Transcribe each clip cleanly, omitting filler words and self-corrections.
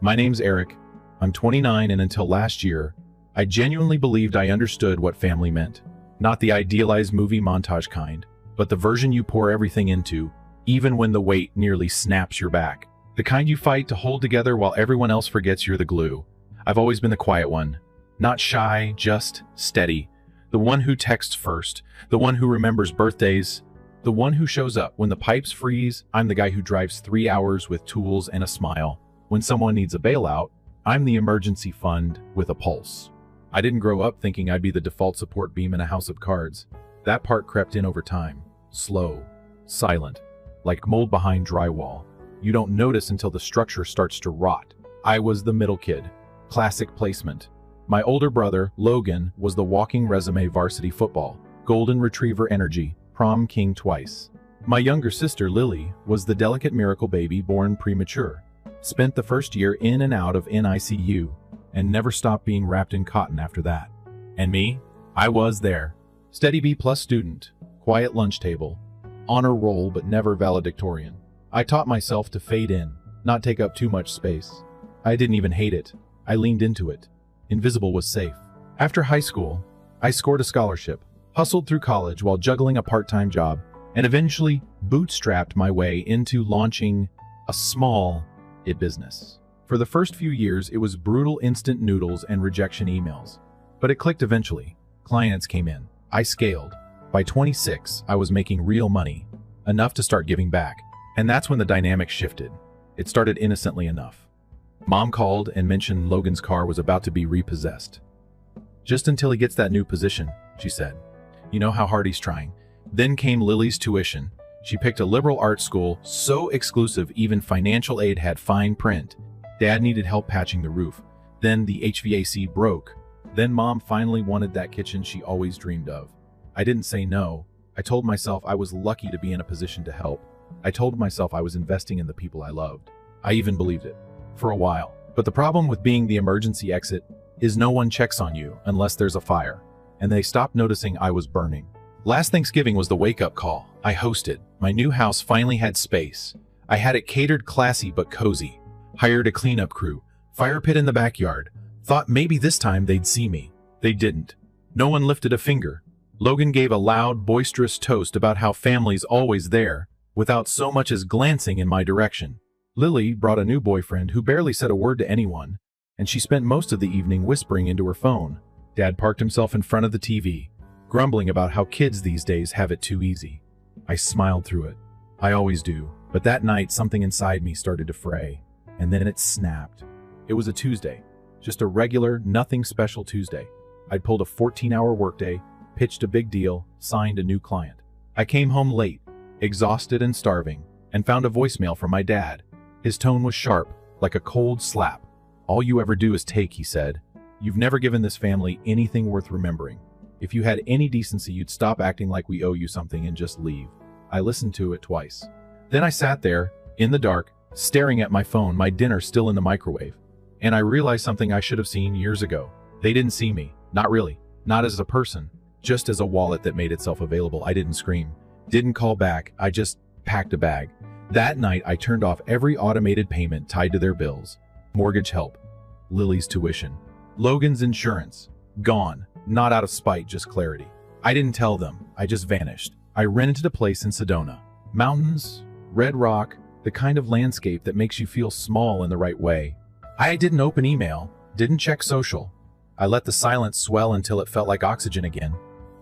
My name's Eric. I'm 29, and until last year, I genuinely believed I understood what family meant. Not the idealized movie montage kind, but the version you pour everything into, even when the weight nearly snaps your back. The kind you fight to hold together while everyone else forgets you're the glue. I've always been the quiet one. Not shy, just steady. The one who texts first. The one who remembers birthdays. The one who shows up when the pipes freeze. I'm the guy who drives 3 hours with tools and a smile. When someone needs a bailout, I'm the emergency fund with a pulse. I didn't grow up thinking I'd be the default support beam in a house of cards. That part crept in over time. Slow. Silent. Like mold behind drywall. You don't notice until the structure starts to rot. I was the middle kid. Classic placement. My older brother, Logan, was the walking resume varsity football. Golden retriever energy. Prom king twice. My younger sister, Lily, was the delicate miracle baby born premature. Spent the first year in and out of NICU, and never stopped being wrapped in cotton after that. And me? I was there. Steady B+ student. Quiet lunch table. Honor roll but never valedictorian. I taught myself to fade in, not take up too much space. I didn't even hate it. I leaned into it. Invisible was safe. After high school, I scored a scholarship, hustled through college while juggling a part-time job, and eventually bootstrapped my way into launching a small business. For the first few years, it was brutal instant noodles and rejection emails. But it clicked eventually. Clients came in. I scaled. By 26, I was making real money, enough to start giving back. And that's when the dynamic shifted. It started innocently enough. Mom called and mentioned Logan's car was about to be repossessed. Just until he gets that new position, she said. You know how hard he's trying. Then came Lily's tuition. She picked a liberal arts school, so exclusive even financial aid had fine print. Dad needed help patching the roof. Then the HVAC broke. Then Mom finally wanted that kitchen she always dreamed of. I didn't say no. I told myself I was lucky to be in a position to help. I told myself I was investing in the people I loved. I even believed it. For a while. But the problem with being the emergency exit is no one checks on you unless there's a fire. And they stopped noticing I was burning. Last Thanksgiving was the wake-up call. I hosted. My new house finally had space. I had it catered classy but cozy. Hired a cleanup crew. Fire pit in the backyard. Thought maybe this time they'd see me. They didn't. No one lifted a finger. Logan gave a loud, boisterous toast about how family's always there, without so much as glancing in my direction. Lily brought a new boyfriend who barely said a word to anyone, and she spent most of the evening whispering into her phone. Dad parked himself in front of the TV, grumbling about how kids these days have it too easy. I smiled through it. I always do. But that night, something inside me started to fray, and then it snapped. It was a Tuesday. Just a regular, nothing special Tuesday. I'd pulled a 14-hour workday, pitched a big deal, signed a new client. I came home late, exhausted and starving, and found a voicemail from my dad. His tone was sharp, like a cold slap. All you ever do is take, he said. You've never given this family anything worth remembering. If you had any decency, you'd stop acting like we owe you something and just leave. I listened to it twice. Then I sat there, in the dark, staring at my phone, my dinner still in the microwave. And I realized something I should have seen years ago. They didn't see me. Not really. Not as a person. Just as a wallet that made itself available. I didn't scream. Didn't call back. I just packed a bag. That night, I turned off every automated payment tied to their bills. Mortgage help. Lily's tuition. Logan's insurance. Gone. Not out of spite, just clarity. I didn't tell them. I just vanished. I rented a place in Sedona. Mountains, red rock, the kind of landscape that makes you feel small in the right way. I didn't open email, didn't check social. I let the silence swell until it felt like oxygen again.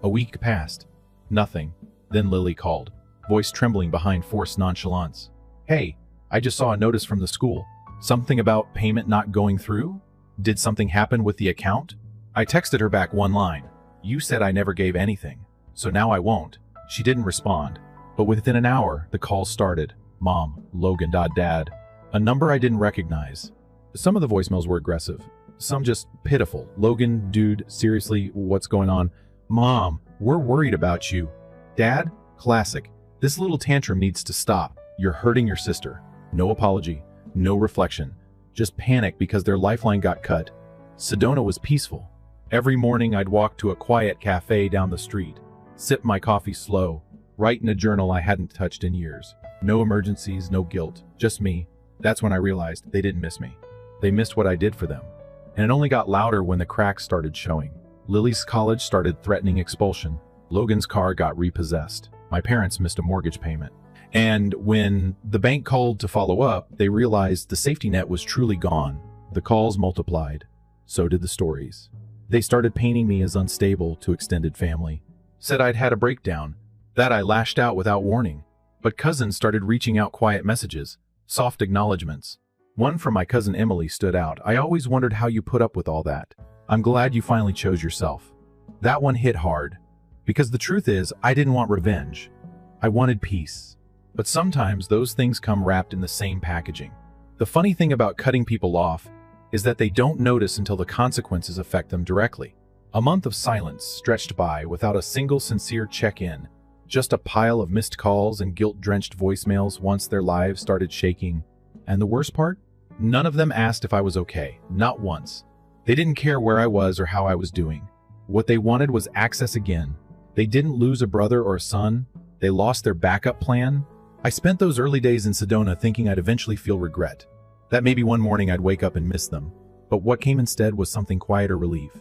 A week passed. Nothing. Then Lily called, voice trembling behind forced nonchalance. Hey, I just saw a notice from the school. Something about payment not going through? Did something happen with the account? I texted her back one line. You said I never gave anything, so now I won't. She didn't respond, but within an hour, the call started. Mom, Logan, Dad. A number I didn't recognize. Some of the voicemails were aggressive, some just pitiful. Logan, dude, seriously, what's going on? Mom, we're worried about you. Dad, classic. This little tantrum needs to stop. You're hurting your sister. No apology, no reflection. Just panic because their lifeline got cut. Sedona was peaceful. Every morning I'd walk to a quiet cafe down the street, sip my coffee slow, write in a journal I hadn't touched in years. No emergencies, no guilt, just me. That's when I realized they didn't miss me. They missed what I did for them. And it only got louder when the cracks started showing. Lily's college started threatening expulsion. Logan's car got repossessed. My parents missed a mortgage payment. And when the bank called to follow up, they realized the safety net was truly gone. The calls multiplied. So did the stories. They started painting me as unstable to extended family. Said I'd had a breakdown. That I lashed out without warning. But cousins started reaching out quiet messages, soft acknowledgments. One from my cousin Emily stood out. I always wondered how you put up with all that. I'm glad you finally chose yourself. That one hit hard. Because the truth is, I didn't want revenge. I wanted peace. But sometimes those things come wrapped in the same packaging. The funny thing about cutting people off is that they don't notice until the consequences affect them directly. A month of silence stretched by without a single sincere check-in, just a pile of missed calls and guilt-drenched voicemails once their lives started shaking. And the worst part? None of them asked if I was okay, not once. They didn't care where I was or how I was doing. What they wanted was access again. They didn't lose a brother or a son. They lost their backup plan. I spent those early days in Sedona thinking I'd eventually feel regret. That maybe one morning I'd wake up and miss them. But what came instead was something quieter relief.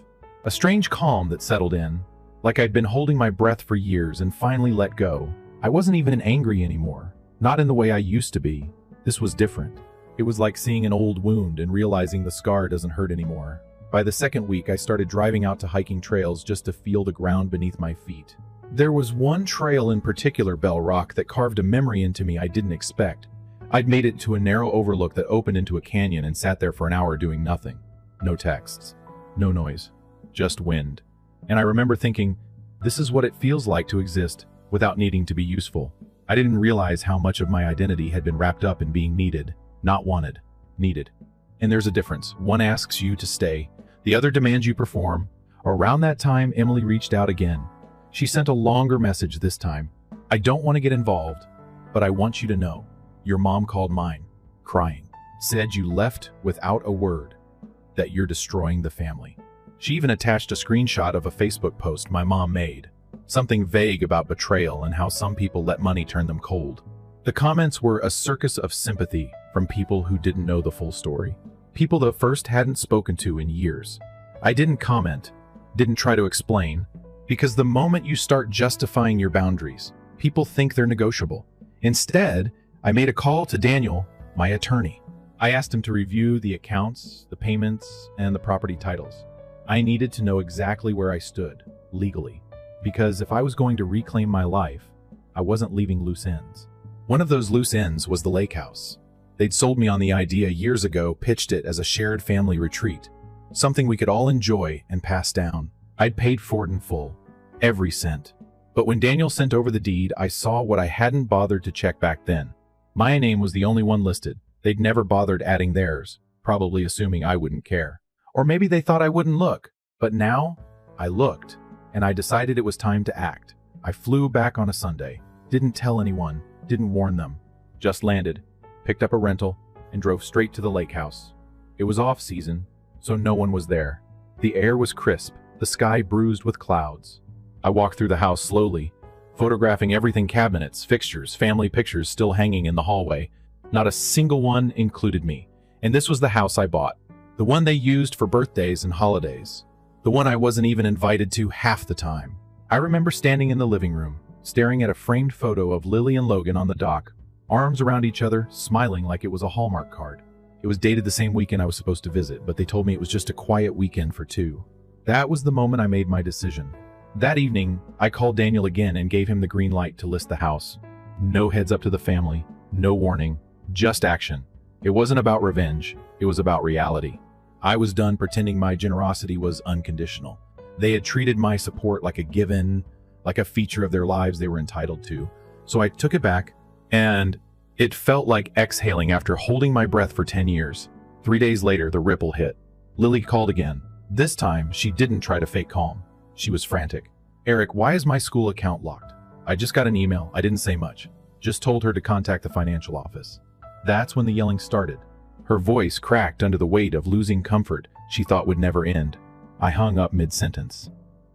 A strange calm that settled in, like I'd been holding my breath for years and finally let go. I wasn't even angry anymore. Not in the way I used to be. This was different. It was like seeing an old wound and realizing the scar doesn't hurt anymore. By the second week, I started driving out to hiking trails just to feel the ground beneath my feet. There was one trail in particular, Bell Rock, that carved a memory into me I didn't expect. I'd made it to a narrow overlook that opened into a canyon and sat there for an hour doing nothing. No texts. No noise. Just wind. And I remember thinking, this is what it feels like to exist without needing to be useful. I didn't realize how much of my identity had been wrapped up in being needed. Not wanted. Needed. And there's a difference. One asks you to stay. The other demands you perform. Around that time, Emily reached out again. She sent a longer message this time. I don't want to get involved, but I want you to know. Your mom called mine, crying. Said you left without a word. That you're destroying the family. She even attached a screenshot of a Facebook post my mom made. Something vague about betrayal and how some people let money turn them cold. The comments were a circus of sympathy from people who didn't know the full story. People that first hadn't spoken to in years. I didn't comment, didn't try to explain, because the moment you start justifying your boundaries, people think they're negotiable. Instead, I made a call to Daniel, my attorney. I asked him to review the accounts, the payments, and the property titles. I needed to know exactly where I stood, legally, because if I was going to reclaim my life, I wasn't leaving loose ends. One of those loose ends was the lake house. They'd sold me on the idea years ago, pitched it as a shared family retreat, something we could all enjoy and pass down. I'd paid for it in full, every cent. But when Daniel sent over the deed, I saw what I hadn't bothered to check back then. My name was the only one listed. They'd never bothered adding theirs, probably assuming I wouldn't care. Or maybe they thought I wouldn't look. But now, I looked, and I decided it was time to act. I flew back on a Sunday, didn't tell anyone, didn't warn them, just landed, picked up a rental, and drove straight to the lake house. It was off season, so no one was there. The air was crisp, the sky bruised with clouds. I walked through the house slowly, photographing everything: cabinets, fixtures, family pictures still hanging in the hallway. Not a single one included me. And this was the house I bought. The one they used for birthdays and holidays. The one I wasn't even invited to half the time. I remember standing in the living room, staring at a framed photo of Lily and Logan on the dock, arms around each other, smiling like it was a Hallmark card. It was dated the same weekend I was supposed to visit, but they told me it was just a quiet weekend for two. That was the moment I made my decision. That evening, I called Daniel again and gave him the green light to list the house. No heads up to the family, no warning, just action. It wasn't about revenge, it was about reality. I was done pretending my generosity was unconditional. They had treated my support like a given, like a feature of their lives they were entitled to. So I took it back, and it felt like exhaling after holding my breath for 10 years. 3 days later, the ripple hit. Lily called again. This time, she didn't try to fake calm. She was frantic. Eric, why is my school account locked? I just got an email. I didn't say much. Just told her to contact the financial office. That's when the yelling started. Her voice cracked under the weight of losing comfort she thought would never end. I hung up mid-sentence.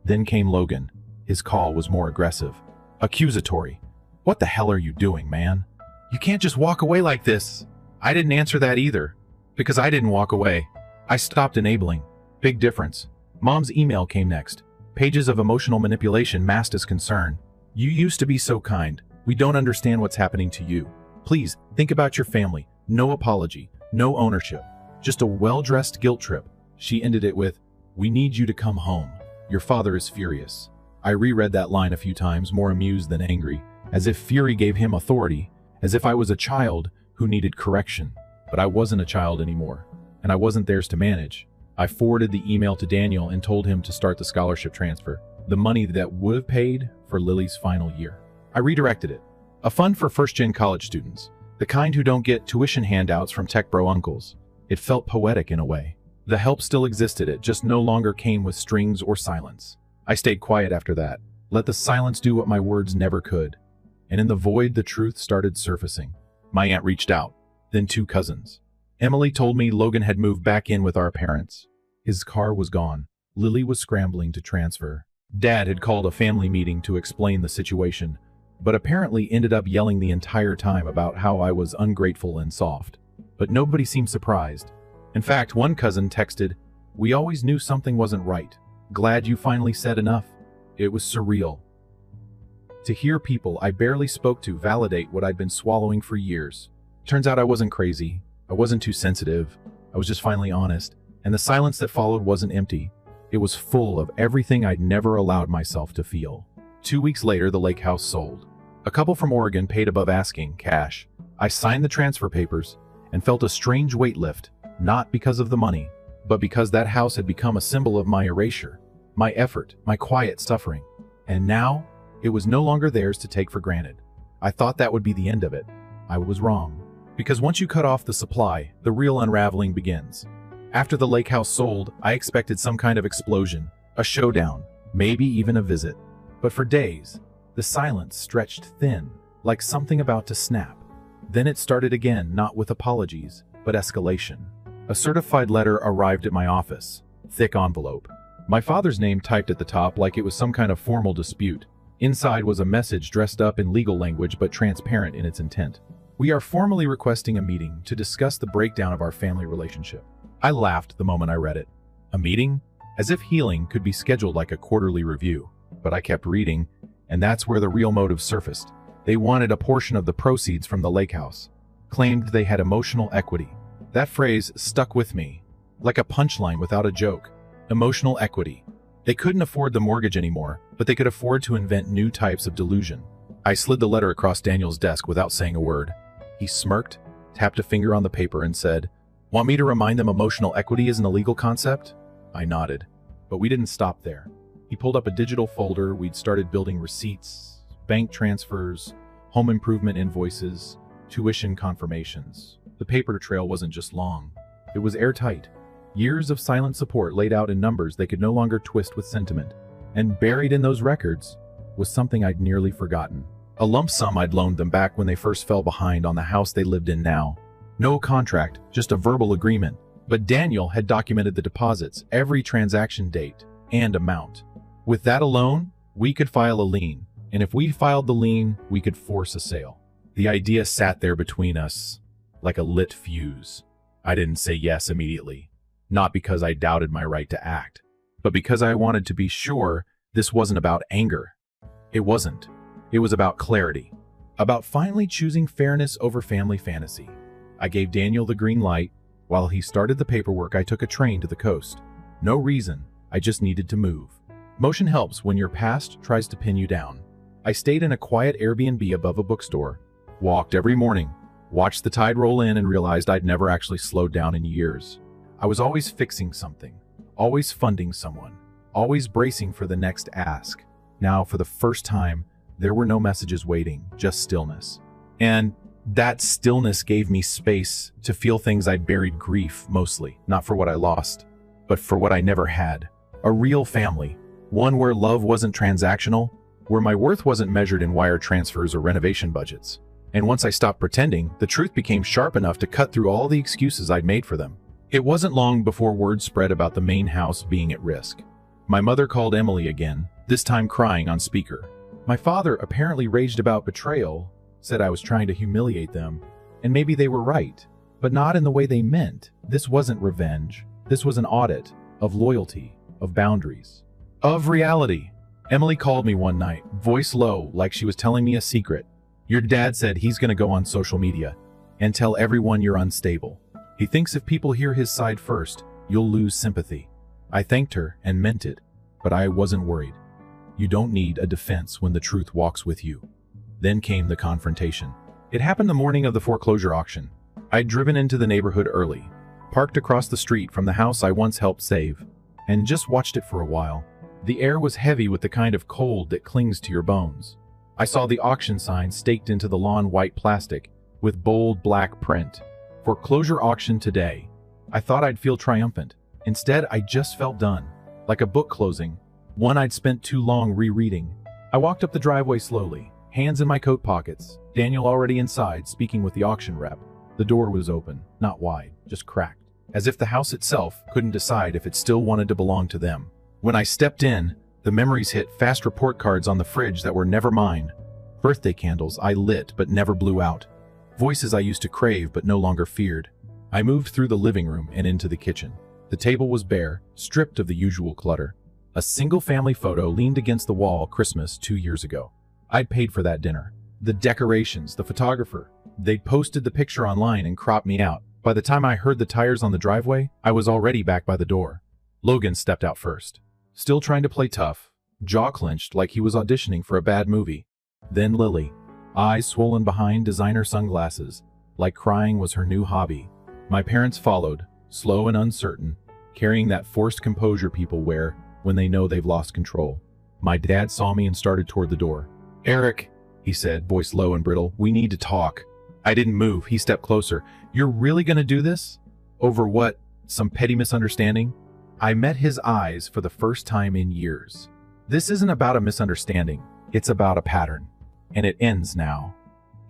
Then came Logan. His call was more aggressive. Accusatory. What the hell are you doing, man? You can't just walk away like this. I didn't answer that either. Because I didn't walk away. I stopped enabling. Big difference. Mom's email came next. Pages of emotional manipulation masked as concern. You used to be so kind. We don't understand what's happening to you. Please, think about your family. No apology. No ownership. Just a well-dressed guilt trip. She ended it with, "We need you to come home. Your father is furious." I reread that line a few times, more amused than angry, as if fury gave him authority, as if I was a child who needed correction. But I wasn't a child anymore, and I wasn't theirs to manage. I forwarded the email to Daniel and told him to start the scholarship transfer, the money that would have paid for Lily's final year. I redirected it. A fund for first-gen college students, the kind who don't get tuition handouts from tech bro uncles. It felt poetic in a way. The help still existed, it just no longer came with strings or silence. I stayed quiet after that, let the silence do what my words never could. And in the void, the truth started surfacing. My aunt reached out, then 2 cousins. Emily told me Logan had moved back in with our parents. His car was gone. Lily was scrambling to transfer. Dad had called a family meeting to explain the situation, but apparently ended up yelling the entire time about how I was ungrateful and soft. But nobody seemed surprised. In fact, one cousin texted, "We always knew something wasn't right. Glad you finally said enough." It was surreal. To hear people I barely spoke to validate what I'd been swallowing for years. Turns out I wasn't crazy. I wasn't too sensitive. I was just finally honest. And the silence that followed wasn't empty. It was full of everything I'd never allowed myself to feel. 2 weeks later, the lake house sold. A couple from Oregon paid above asking, cash. I signed the transfer papers and felt a strange weight lift, not because of the money, but because that house had become a symbol of my erasure, my effort, my quiet suffering. And now, it was no longer theirs to take for granted. I thought that would be the end of it. I was wrong. Because once you cut off the supply, the real unraveling begins. After the lake house sold, I expected some kind of explosion, a showdown, maybe even a visit. But for days, the silence stretched thin, like something about to snap. Then it started again, not with apologies, but escalation. A certified letter arrived at my office. Thick envelope. My father's name typed at the top like it was some kind of formal dispute. Inside was a message dressed up in legal language but transparent in its intent. "We are formally requesting a meeting to discuss the breakdown of our family relationship." I laughed the moment I read it. A meeting? As if healing could be scheduled like a quarterly review. But I kept reading, and that's where the real motive surfaced. They wanted a portion of the proceeds from the lake house. Claimed they had emotional equity. That phrase stuck with me, like a punchline without a joke. Emotional equity. They couldn't afford the mortgage anymore, but they could afford to invent new types of delusion. I slid the letter across Daniel's desk without saying a word. He smirked, tapped a finger on the paper and said, "Want me to remind them emotional equity isn't a legal concept?" I nodded, but we didn't stop there. He pulled up a digital folder. We'd started building receipts, bank transfers, home improvement invoices, tuition confirmations. The paper trail wasn't just long. It was airtight. Years of silent support laid out in numbers they could no longer twist with sentiment. And buried in those records was something I'd nearly forgotten. A lump sum I'd loaned them back when they first fell behind on the house they lived in now. No contract, just a verbal agreement. But Daniel had documented the deposits, every transaction date, and amount. With that alone, we could file a lien. And if we filed the lien, we could force a sale. The idea sat there between us, like a lit fuse. I didn't say yes immediately. Not because I doubted my right to act, but because I wanted to be sure this wasn't about anger. It wasn't. It was about clarity. About finally choosing fairness over family fantasy. I gave Daniel the green light. While he started the paperwork, I took a train to the coast. No reason, I just needed to move. Motion helps when your past tries to pin you down. I stayed in a quiet Airbnb above a bookstore, walked every morning, watched the tide roll in and realized I'd never actually slowed down in years. I was always fixing something, always funding someone, always bracing for the next ask. Now, for the first time, there were no messages waiting, just stillness. And that stillness gave me space to feel things I'd buried, grief mostly, not for what I lost, but for what I never had. A real family, one where love wasn't transactional, where my worth wasn't measured in wire transfers or renovation budgets. And once I stopped pretending, the truth became sharp enough to cut through all the excuses I'd made for them. It wasn't long before word spread about the main house being at risk. My mother called Emily again, this time crying on speaker. My father apparently raged about betrayal, said I was trying to humiliate them, and maybe they were right, but not in the way they meant. This wasn't revenge. This was an audit of loyalty, of boundaries, of reality. Emily called me one night, voice low, like she was telling me a secret. Your dad said he's gonna go on social media and tell everyone you're unstable. He thinks if people hear his side first, you'll lose sympathy. I thanked her and meant it, but I wasn't worried. You don't need a defense when the truth walks with you. Then came the confrontation. It happened the morning of the foreclosure auction. I'd driven into the neighborhood early, parked across the street from the house I once helped save, and just watched it for a while. The air was heavy with the kind of cold that clings to your bones. I saw the auction sign staked into the lawn, white plastic with bold black print. Foreclosure auction today. I thought I'd feel triumphant. Instead, I just felt done, like a book closing, one I'd spent too long rereading. I walked up the driveway slowly, hands in my coat pockets, Daniel already inside speaking with the auction rep. The door was open, not wide, just cracked, as if the house itself couldn't decide if it still wanted to belong to them. When I stepped in, the memories hit, fast report cards on the fridge that were never mine. Birthday candles I lit but never blew out. Voices I used to crave but no longer feared. I moved through the living room and into the kitchen. The table was bare, stripped of the usual clutter. A single family photo leaned against the wall, Christmas 2 years ago. I'd paid for that dinner. The decorations, the photographer. They'd posted the picture online and cropped me out. By the time I heard the tires on the driveway, I was already back by the door. Logan stepped out first, still trying to play tough, jaw clenched like he was auditioning for a bad movie. Then Lily, eyes swollen behind designer sunglasses, like crying was her new hobby. My parents followed, slow and uncertain, carrying that forced composure people wear when they know they've lost control. My dad saw me and started toward the door. Eric, he said, voice low and brittle, we need to talk. I didn't move. He stepped closer. You're really gonna do this? Over what? Some petty misunderstanding? I met his eyes for the first time in years. This isn't about a misunderstanding. It's about a pattern. And it ends now.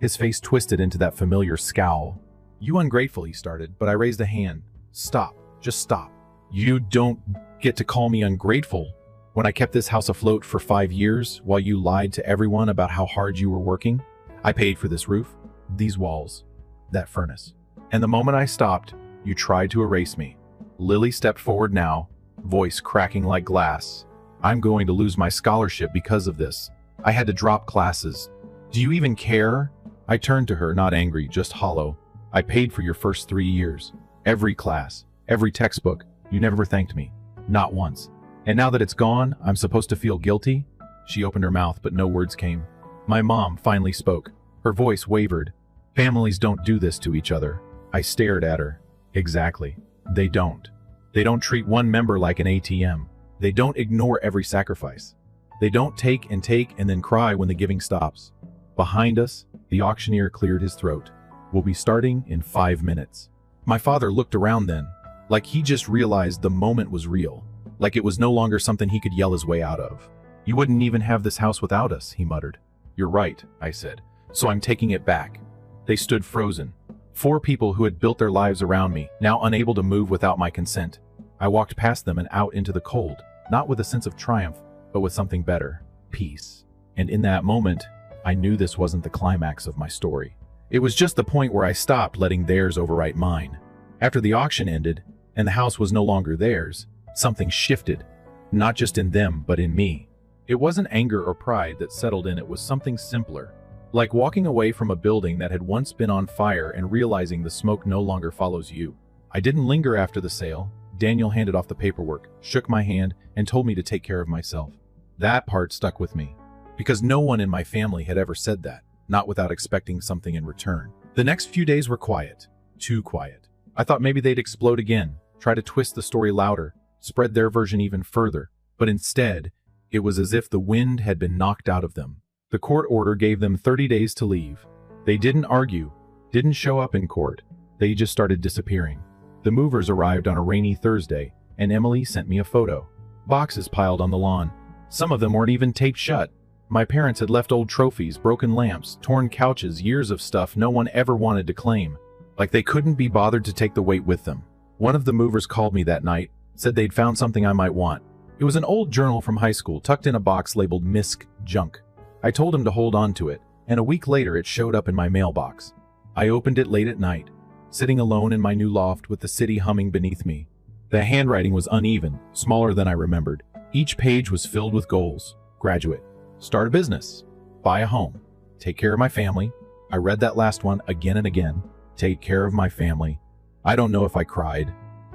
His face twisted into that familiar scowl. You ungrateful, he started, but I raised a hand. Stop. Just stop. You don't get to call me ungrateful when I kept this house afloat for 5 years while you lied to everyone about how hard you were working. I paid for this roof, these walls, that furnace. And the moment I stopped, you tried to erase me. Lily stepped forward now, voice cracking like glass. I'm going to lose my scholarship because of this. I had to drop classes. Do you even care? I turned to her, not angry, just hollow. I paid for your first 3 years. Every class, every textbook. You never thanked me. Not once. And now that it's gone, I'm supposed to feel guilty? She opened her mouth, but no words came. My mom finally spoke. Her voice wavered. Families don't do this to each other. I stared at her. Exactly. They don't. They don't treat one member like an ATM. They don't ignore every sacrifice. They don't take and then cry when the giving stops. Behind us, the auctioneer cleared his throat. We'll be starting in 5 minutes. My father looked around then, like he just realized the moment was real, like it was no longer something he could yell his way out of. You wouldn't even have this house without us, he muttered. You're right, I said, so I'm taking it back. They stood frozen. 4 people who had built their lives around me, now unable to move without my consent. I walked past them and out into the cold, not with a sense of triumph, but with something better, peace. And in that moment, I knew this wasn't the climax of my story. It was just the point where I stopped letting theirs overwrite mine. After the auction ended, and the house was no longer theirs, something shifted, not just in them, but in me. It wasn't anger or pride that settled in, it was something simpler, like walking away from a building that had once been on fire and realizing the smoke no longer follows you. I didn't linger after the sale. Daniel handed off the paperwork, shook my hand, and told me to take care of myself. That part stuck with me, because no one in my family had ever said that, not without expecting something in return. The next few days were quiet, too quiet. I thought maybe they'd explode again, try to twist the story louder, spread their version even further, but instead, it was as if the wind had been knocked out of them. The court order gave them 30 days to leave. They didn't argue, didn't show up in court. They just started disappearing. The movers arrived on a rainy Thursday, and Emily sent me a photo. Boxes piled on the lawn. Some of them weren't even taped shut. My parents had left old trophies, broken lamps, torn couches, years of stuff no one ever wanted to claim. Like they couldn't be bothered to take the weight with them. One of the movers called me that night, said they'd found something I might want. It was an old journal from high school, tucked in a box labeled Misc Junk. I told him to hold on to it, and a week later it showed up in my mailbox. I opened it late at night. sitting alone in my new loft with the city humming beneath me. The handwriting was uneven, smaller than I remembered. Each page was filled with goals. Graduate. Start a business. Buy a home. Take care of my family. I read that last one again and again. Take care of my family. I don't know if I cried.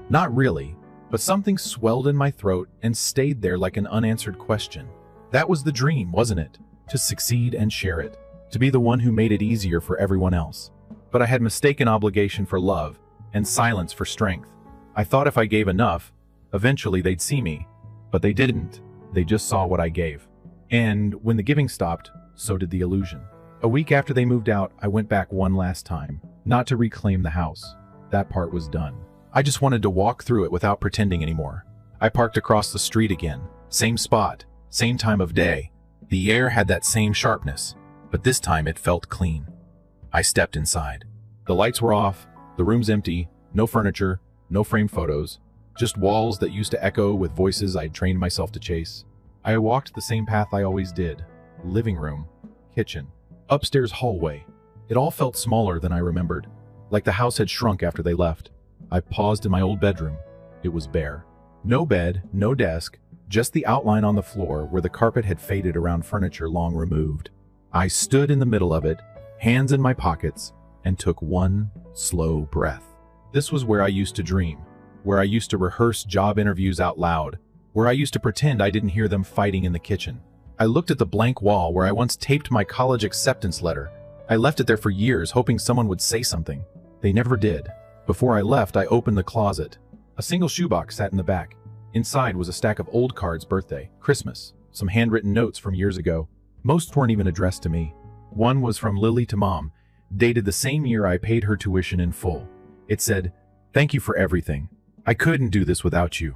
Not really, but something swelled in my throat and stayed there like an unanswered question. That was the dream, wasn't it? To succeed and share it. To be the one who made it easier for everyone else. But I had mistaken obligation for love and silence for strength. I thought if I gave enough, eventually they'd see me. But they didn't. They just saw what I gave. And when the giving stopped, so did the illusion. A week after they moved out, I went back one last time. Not to reclaim the house. That part was done. I just wanted to walk through it without pretending anymore. I parked across the street again. Same spot. Same time of day. The air had that same sharpness. But this time it felt clean. I stepped inside. The lights were off. The room's empty. No furniture. No framed photos. Just walls that used to echo with voices I'd trained myself to chase. I walked the same path I always did. Living room. Kitchen. Upstairs hallway. It all felt smaller than I remembered. Like the house had shrunk after they left. I paused in my old bedroom. It was bare. No bed, no desk, just the outline on the floor where the carpet had faded around furniture long removed. I stood in the middle of it, hands in my pockets, and took one slow breath. This was where I used to dream, where I used to rehearse job interviews out loud, where I used to pretend I didn't hear them fighting in the kitchen. I looked at the blank wall where I once taped my college acceptance letter. I left it there for years, hoping someone would say something. They never did. Before I left, I opened the closet. A single shoebox sat in the back. Inside was a stack of old cards, birthday, Christmas, some handwritten notes from years ago. Most weren't even addressed to me. One was from Lily to Mom, dated the same year I paid her tuition in full. It said, "Thank you for everything. I couldn't do this without you."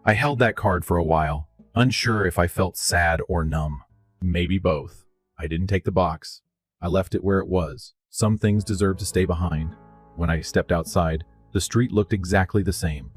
I held that card for a while, unsure if I felt sad or numb. Maybe both. I didn't take the box. I left it where it was. Some things deserve to stay behind. When I stepped outside, the street looked exactly the same.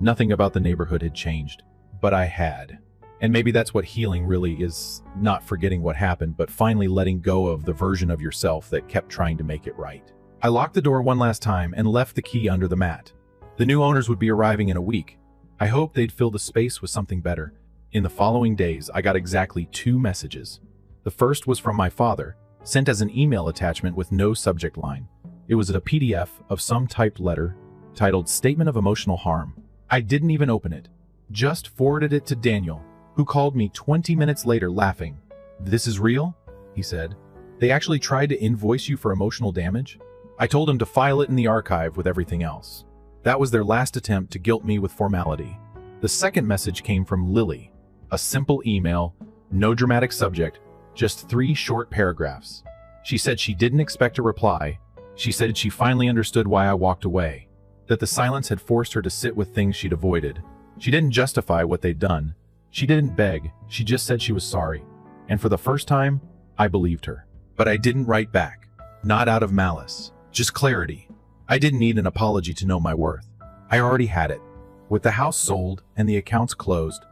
Nothing about the neighborhood had changed, but I had. And maybe that's what healing really is, not forgetting what happened, but finally letting go of the version of yourself that kept trying to make it right. I locked the door one last time and left the key under the mat. The new owners would be arriving in a week. I hoped they'd fill the space with something better. In the following days, I got exactly 2 messages. The first was from my father, sent as an email attachment with no subject line. It was a PDF of some typed letter titled Statement of Emotional Harm. I didn't even open it, just forwarded it to Daniel, who called me 20 minutes later laughing. "This is real?" he said. "They actually tried to invoice you for emotional damage?" I told him to file it in the archive with everything else. That was their last attempt to guilt me with formality. The second message came from Lily. A simple email, no dramatic subject, just 3 short paragraphs. She said she didn't expect a reply. She said she finally understood why I walked away, that the silence had forced her to sit with things she'd avoided. She didn't justify what they'd done. She didn't beg. She just said she was sorry. And for the first time, I believed her. But I didn't write back. Not out of malice. Just clarity. I didn't need an apology to know my worth. I already had it. With the house sold and the accounts closed,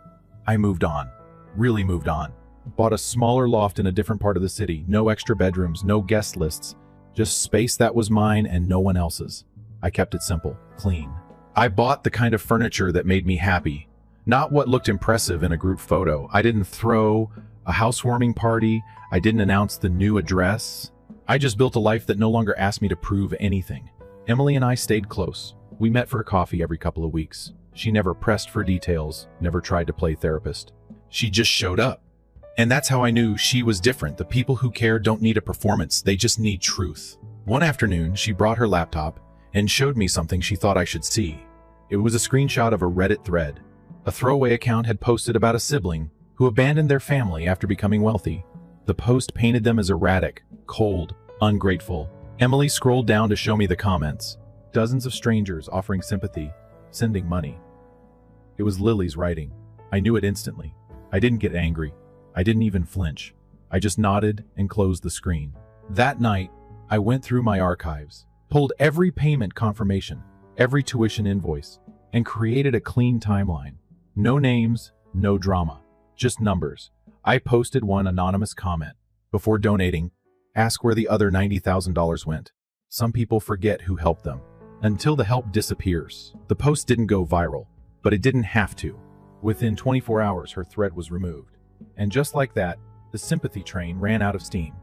I moved on. Really moved on. Bought a smaller loft in a different part of the city. No extra bedrooms, no guest lists. Just space that was mine and no one else's. I kept it simple, clean. I bought the kind of furniture that made me happy. Not what looked impressive in a group photo. I didn't throw a housewarming party. I didn't announce the new address. I just built a life that no longer asked me to prove anything. Emily and I stayed close. We met for a coffee every couple of weeks. She never pressed for details, never tried to play therapist. She just showed up. And that's how I knew she was different. The people who care don't need a performance, they just need truth. One afternoon, she brought her laptop and showed me something she thought I should see. It was a screenshot of a Reddit thread. A throwaway account had posted about a sibling who abandoned their family after becoming wealthy. The post painted them as erratic, cold, ungrateful. Emily scrolled down to show me the comments. Dozens of strangers offering sympathy, sending money. It was Lily's writing. I knew it instantly. I didn't get angry. I didn't even flinch. I just nodded and closed the screen. That night, I went through my archives, pulled every payment confirmation, every tuition invoice, and created a clean timeline. No names, no drama, just numbers. I posted one anonymous comment. Before donating, ask where the other $90,000 went. Some people forget who helped them. until the help disappears. The post didn't go viral, but it didn't have to. Within 24 hours, her thread was removed. And just like that, the sympathy train ran out of steam.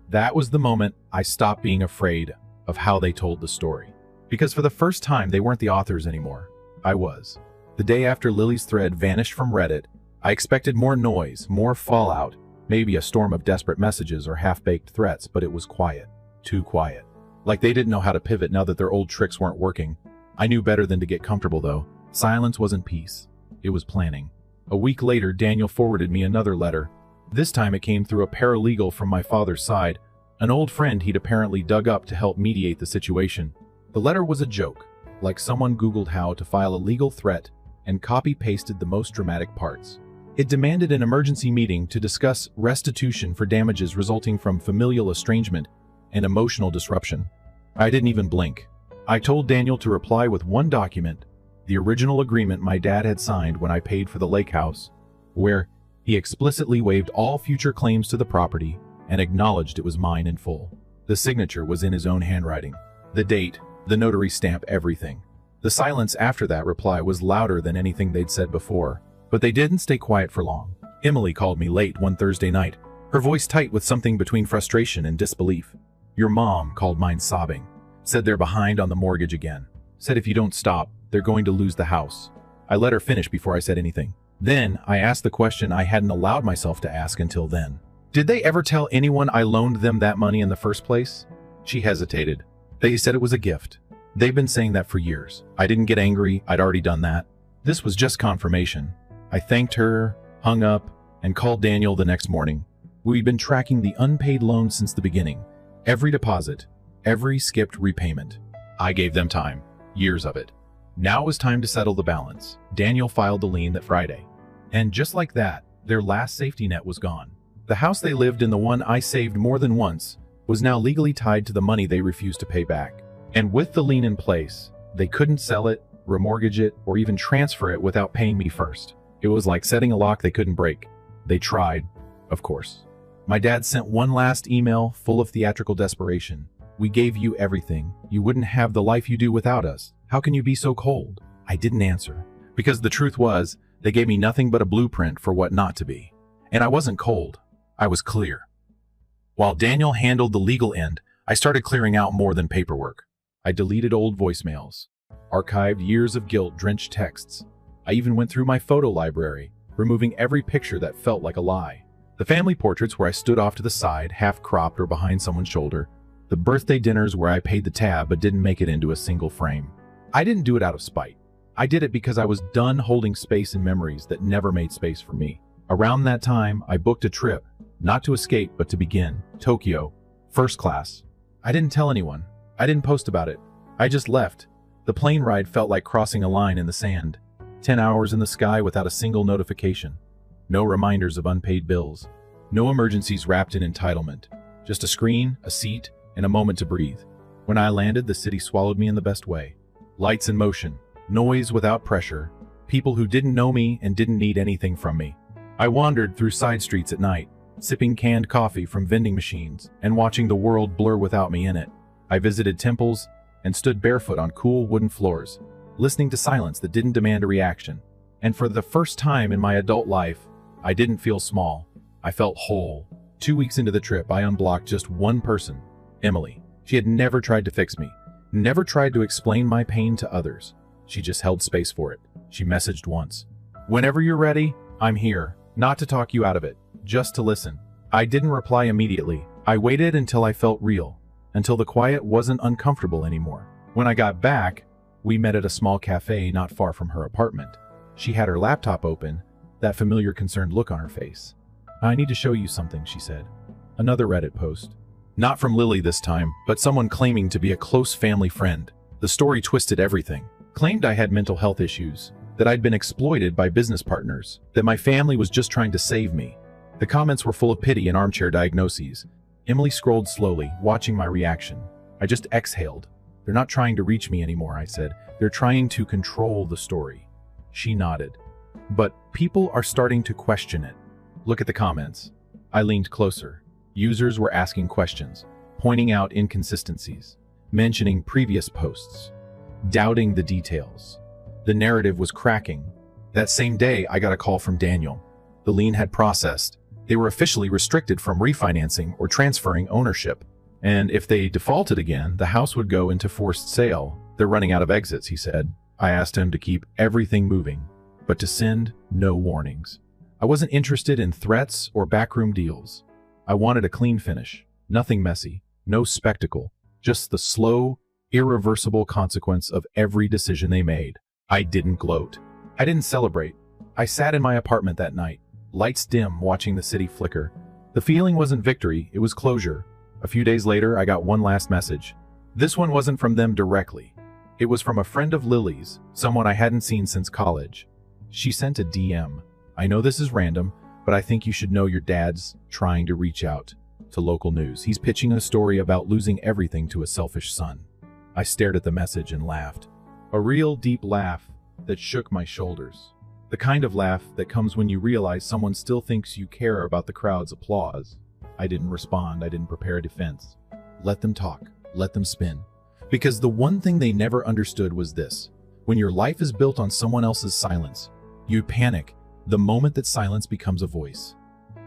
That was the moment I stopped being afraid of how they told the story. Because for the first time, they weren't the authors anymore. I was. The day after Lily's thread vanished from Reddit, I expected more noise, more fallout, maybe a storm of desperate messages or half-baked threats, but it was quiet. Too quiet. Like they didn't know how to pivot now that their old tricks weren't working. I knew better than to get comfortable, though. Silence wasn't peace. It was planning. A week later, Daniel forwarded me another letter. This time it came through a paralegal from my father's side, an old friend he'd apparently dug up to help mediate the situation. The letter was a joke, like someone Googled how to file a legal threat and copy-pasted the most dramatic parts. It demanded an emergency meeting to discuss restitution for damages resulting from familial estrangement and emotional disruption. I didn't even blink. I told Daniel to reply with one document, the original agreement my dad had signed when I paid for the lake house, where he explicitly waived all future claims to the property and acknowledged it was mine in full. The signature was in his own handwriting. The date, the notary stamp, everything. The silence after that reply was louder than anything they'd said before, but they didn't stay quiet for long. Emily called me late one Thursday night, her voice tight with something between frustration and disbelief. Your mom called mine sobbing, said they're behind on the mortgage again, said if you don't stop, they're going to lose the house. I let her finish before I said anything. Then I asked the question I hadn't allowed myself to ask until then. Did they ever tell anyone I loaned them that money in the first place? She hesitated. They said it was a gift. They've been saying that for years. I didn't get angry, I'd already done that. This was just confirmation. I thanked her, hung up, and called Daniel the next morning. We'd been tracking the unpaid loan since the beginning. Every deposit, every skipped repayment. I gave them time, years of it. Now it was time to settle the balance. Daniel filed the lien that Friday. And just like that, their last safety net was gone. The house they lived in, the one I saved more than once, was now legally tied to the money they refused to pay back. And with the lien in place, they couldn't sell it, remortgage it, or even transfer it without paying me first. It was like setting a lock they couldn't break. They tried, of course. My dad sent one last email full of theatrical desperation. We gave you everything. You wouldn't have the life you do without us. How can you be so cold? I didn't answer. Because the truth was, they gave me nothing but a blueprint for what not to be. And I wasn't cold. I was clear. While Daniel handled the legal end, I started clearing out more than paperwork. I deleted old voicemails, archived years of guilt-drenched texts. I even went through my photo library, removing every picture that felt like a lie. The family portraits where I stood off to the side, half-cropped or behind someone's shoulder. The birthday dinners where I paid the tab but didn't make it into a single frame. I didn't do it out of spite. I did it because I was done holding space in memories that never made space for me. Around that time, I booked a trip, not to escape but to begin. Tokyo, first class. I didn't tell anyone. I didn't post about it. I just left. The plane ride felt like crossing a line in the sand. 10 hours in the sky without a single notification. No reminders of unpaid bills. No emergencies wrapped in entitlement. Just a screen, a seat, and a moment to breathe. When I landed, the city swallowed me in the best way. Lights in motion. Noise without pressure. People who didn't know me and didn't need anything from me. I wandered through side streets at night, sipping canned coffee from vending machines and watching the world blur without me in it. I visited temples and stood barefoot on cool wooden floors, listening to silence that didn't demand a reaction. And for the first time in my adult life, I didn't feel small. I felt whole. 2 weeks into the trip, I unblocked just one person, Emily. She had never tried to fix me, never tried to explain my pain to others. She just held space for it. She messaged once. Whenever you're ready, I'm here. Not to talk you out of it, just to listen. I didn't reply immediately. I waited until I felt real, until the quiet wasn't uncomfortable anymore. When I got back, we met at a small cafe not far from her apartment. She had her laptop open, that familiar concerned look on her face. I need to show you something, she said. Another Reddit post. Not from Lily this time, but someone claiming to be a close family friend. The story twisted everything. Claimed I had mental health issues, that I'd been exploited by business partners, that my family was just trying to save me. The comments were full of pity and armchair diagnoses. Emily scrolled slowly, watching my reaction. I just exhaled. They're not trying to reach me anymore, I said. They're trying to control the story. She nodded. But people are starting to question it. Look at the comments. I leaned closer. Users were asking questions, pointing out inconsistencies, mentioning previous posts. doubting the details. The narrative was cracking. That same day, I got a call from Daniel. The lien had processed. They were officially restricted from refinancing or transferring ownership. And if they defaulted again, the house would go into forced sale. They're running out of exits, he said. I asked him to keep everything moving, but to send no warnings. I wasn't interested in threats or backroom deals. I wanted a clean finish. Nothing messy. No spectacle. Just the slow, irreversible consequence of every decision they made. I didn't gloat. I didn't celebrate. I sat in my apartment that night, lights dim, watching the city flicker. The feeling wasn't victory, it was closure. A few days later, I got one last message. This one wasn't from them directly. It was from a friend of Lily's, someone I hadn't seen since college. She sent a DM. I know this is random, but I think you should know your dad's trying to reach out to local news. He's pitching a story about losing everything to a selfish son. I stared at the message and laughed. A real deep laugh that shook my shoulders. The kind of laugh that comes when you realize someone still thinks you care about the crowd's applause. I didn't respond. I didn't prepare a defense. Let them talk. Let them spin. Because the one thing they never understood was this. When your life is built on someone else's silence, you panic the moment that silence becomes a voice.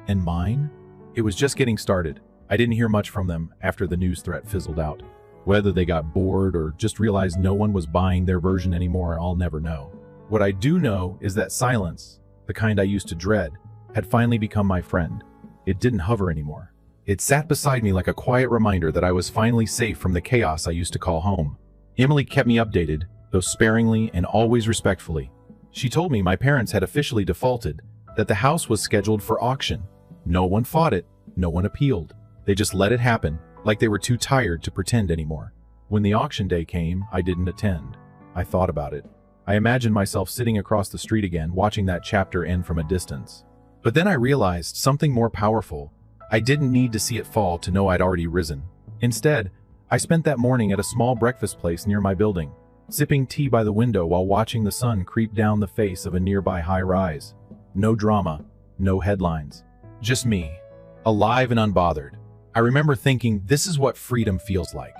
And mine? It was just getting started. I didn't hear much from them after the news threat fizzled out. Whether they got bored or just realized no one was buying their version anymore, I'll never know. What I do know is that silence, the kind I used to dread, had finally become my friend. It didn't hover anymore. It sat beside me like a quiet reminder that I was finally safe from the chaos I used to call home. Emily kept me updated, though sparingly and always respectfully. She told me my parents had officially defaulted, that the house was scheduled for auction. No one fought it, no one appealed. They just let it happen, like they were too tired to pretend anymore. When the auction day came, I didn't attend. I thought about it. I imagined myself sitting across the street again, watching that chapter end from a distance. But then I realized something more powerful. I didn't need to see it fall to know I'd already risen. Instead, I spent that morning at a small breakfast place near my building, sipping tea by the window while watching the sun creep down the face of a nearby high-rise. No drama, no headlines. Just me, alive and unbothered. I remember thinking, this is what freedom feels like.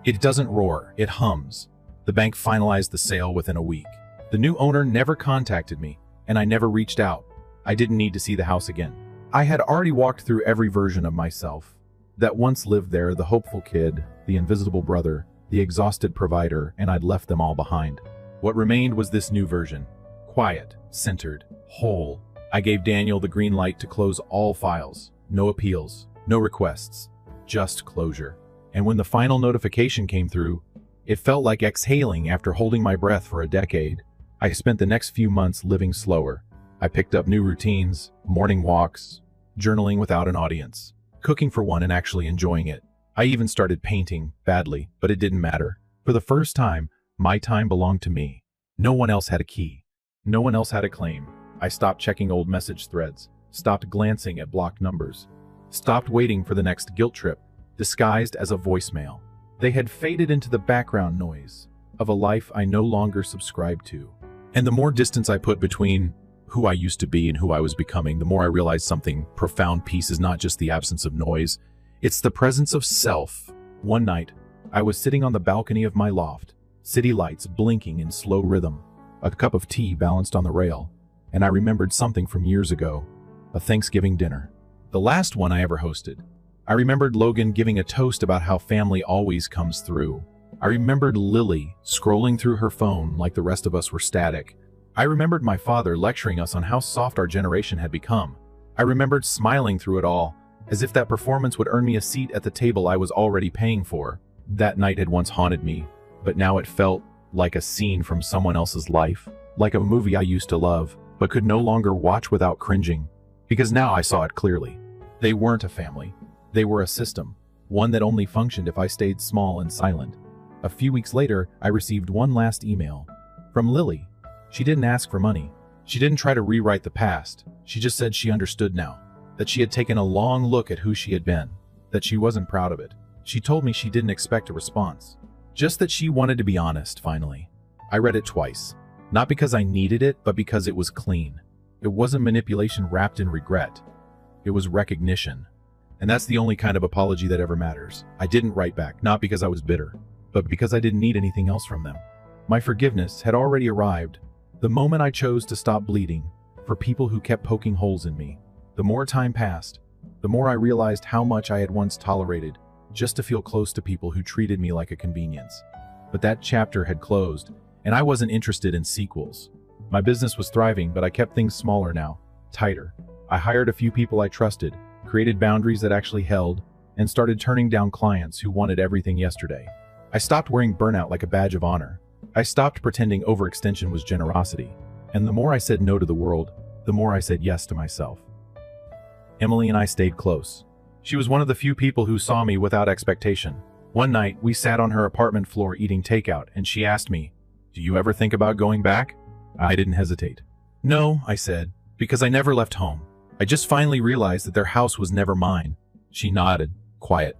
It doesn't roar, it hums. The bank finalized the sale within a week. The new owner never contacted me, and I never reached out. I didn't need to see the house again. I had already walked through every version of myself that once lived there, the hopeful kid, the invisible brother, the exhausted provider, and I'd left them all behind. What remained was this new version. Quiet, centered, whole. I gave Daniel the green light to close all files. No appeals, no requests, just closure. And when the final notification came through, it felt like exhaling after holding my breath for a decade. I spent the next few months living slower. I picked up new routines, morning walks, journaling without an audience, cooking for one and actually enjoying it. I even started painting, badly, but it didn't matter. For the first time, my time belonged to me. No one else had a key. No one else had a claim. I stopped checking old message threads, stopped glancing at blocked numbers, stopped waiting for the next guilt trip, disguised as a voicemail. They had faded into the background noise of a life I no longer subscribed to. And the more distance I put between who I used to be and who I was becoming, the more I realized something profound. Peace is not just the absence of noise. It's the presence of self. One night, I was sitting on the balcony of my loft, city lights blinking in slow rhythm, a cup of tea balanced on the rail, and I remembered something from years ago, a Thanksgiving dinner. The last one I ever hosted. I remembered Logan giving a toast about how family always comes through. I remembered Lily scrolling through her phone like the rest of us were static. I remembered my father lecturing us on how soft our generation had become. I remembered smiling through it all, as if that performance would earn me a seat at the table I was already paying for. That night had once haunted me, but now it felt like a scene from someone else's life, like a movie I used to love, but could no longer watch without cringing. Because now I saw it clearly. They weren't a family. They were a system, one that only functioned if I stayed small and silent. A few weeks later, I received one last email. From Lily. She didn't ask for money. She didn't try to rewrite the past. She just said she understood now. That she had taken a long look at who she had been. That she wasn't proud of it. She told me she didn't expect a response. Just that she wanted to be honest, finally. I read it twice. Not because I needed it, but because it was clean. It wasn't manipulation wrapped in regret. It was recognition. And that's the only kind of apology that ever matters. I didn't write back, not because I was bitter, but because I didn't need anything else from them. My forgiveness had already arrived. The moment I chose to stop bleeding for people who kept poking holes in me. The more time passed, the more I realized how much I had once tolerated just to feel close to people who treated me like a convenience. But that chapter had closed, and I wasn't interested in sequels. My business was thriving, but I kept things smaller now, tighter. I hired a few people I trusted, created boundaries that actually held, and started turning down clients who wanted everything yesterday. I stopped wearing burnout like a badge of honor. I stopped pretending overextension was generosity. And the more I said no to the world, the more I said yes to myself. Emily and I stayed close. She was one of the few people who saw me without expectation. One night, we sat on her apartment floor eating takeout, and she asked me, "Do you ever think about going back?" I didn't hesitate. "No," I said, "because I never left home. I just finally realized that their house was never mine." She nodded, quiet.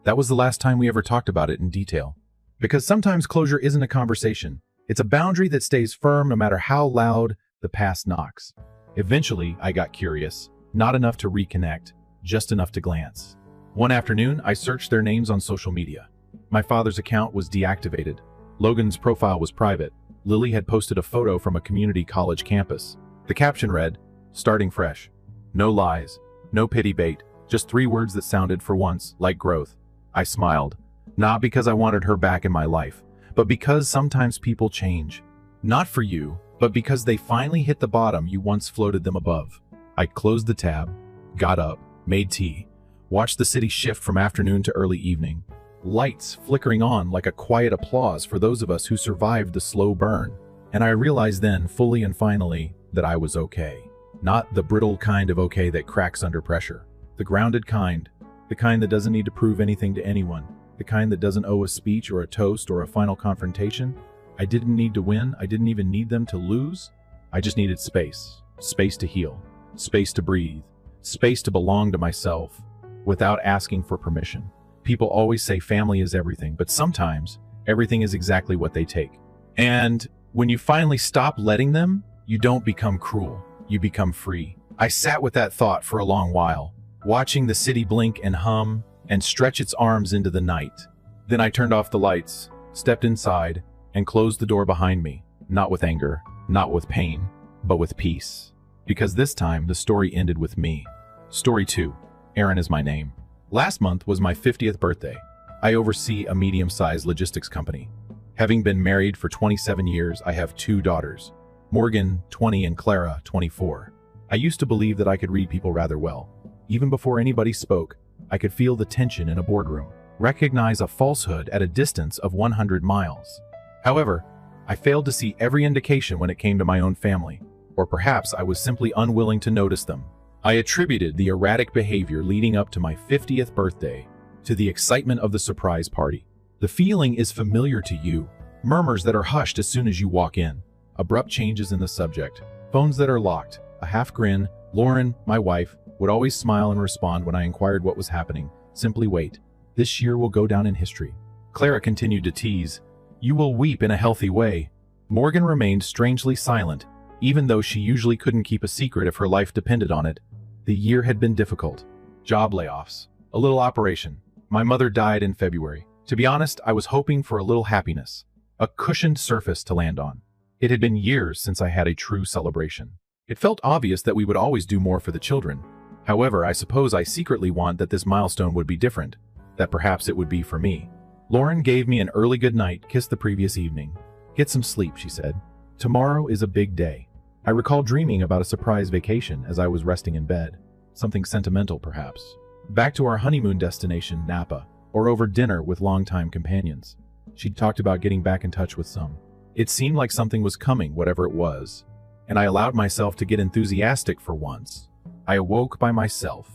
That was the last time we ever talked about it in detail. Because sometimes closure isn't a conversation. It's a boundary that stays firm no matter how loud the past knocks. Eventually, I got curious. Not enough to reconnect, just enough to glance. One afternoon, I searched their names on social media. My father's account was deactivated. Logan's profile was private. Lily had posted a photo from a community college campus. The caption read, "Starting fresh. No lies, no pity bait, just 3 words that sounded, for once, like growth." I smiled. Not because I wanted her back in my life, but because sometimes people change. Not for you, but because they finally hit the bottom you once floated them above. I closed the tab, got up, made tea, watched the city shift from afternoon to early evening. Lights flickering on like a quiet applause for those of us who survived the slow burn. And I realized then, fully and finally, that I was okay. Not the brittle kind of okay that cracks under pressure. The grounded kind. The kind that doesn't need to prove anything to anyone. The kind that doesn't owe a speech or a toast or a final confrontation. I didn't need to win. I didn't even need them to lose. I just needed space. Space to heal. Space to breathe. Space to belong to myself without asking for permission. People always say family is everything, but sometimes everything is exactly what they take. And when you finally stop letting them, you don't become cruel. You become free. I sat with that thought for a long while, watching the city blink and hum and stretch its arms into the night. Then I turned off the lights, stepped inside, and closed the door behind me, not with anger, not with pain, but with peace. Because this time, the story ended with me. Story 2. Aaron is my name. Last month was my 50th birthday. I oversee a medium-sized logistics company. Having been married for 27 years, I have 2 daughters, Morgan, 20, and Clara, 24. I used to believe that I could read people rather well. Even before anybody spoke, I could feel the tension in a boardroom, recognize a falsehood at a distance of 100 miles. However, I failed to see every indication when it came to my own family, or perhaps I was simply unwilling to notice them. I attributed the erratic behavior leading up to my 50th birthday to the excitement of the surprise party. The feeling is familiar to you. Murmurs that are hushed as soon as you walk in. Abrupt changes in the subject. Phones that are locked. A half grin. Lauren, my wife, would always smile and respond when I inquired what was happening. Simply wait. This year will go down in history. Clara continued to tease. You will weep in a healthy way. Morgan remained strangely silent, even though she usually couldn't keep a secret if her life depended on it. The year had been difficult. Job layoffs. A little operation. My mother died in February. To be honest, I was hoping for a little happiness. A cushioned surface to land on. It had been years since I had a true celebration. It felt obvious that we would always do more for the children. However, I suppose I secretly want that this milestone would be different. That perhaps it would be for me. Lauren gave me an early good night kiss the previous evening. Get some sleep, she said. Tomorrow is a big day. I recall dreaming about a surprise vacation as I was resting in bed. Something sentimental, perhaps. Back to our honeymoon destination, Napa, or over dinner with longtime companions. She'd talked about getting back in touch with some. It seemed like something was coming, whatever it was, and I allowed myself to get enthusiastic for once. I awoke by myself.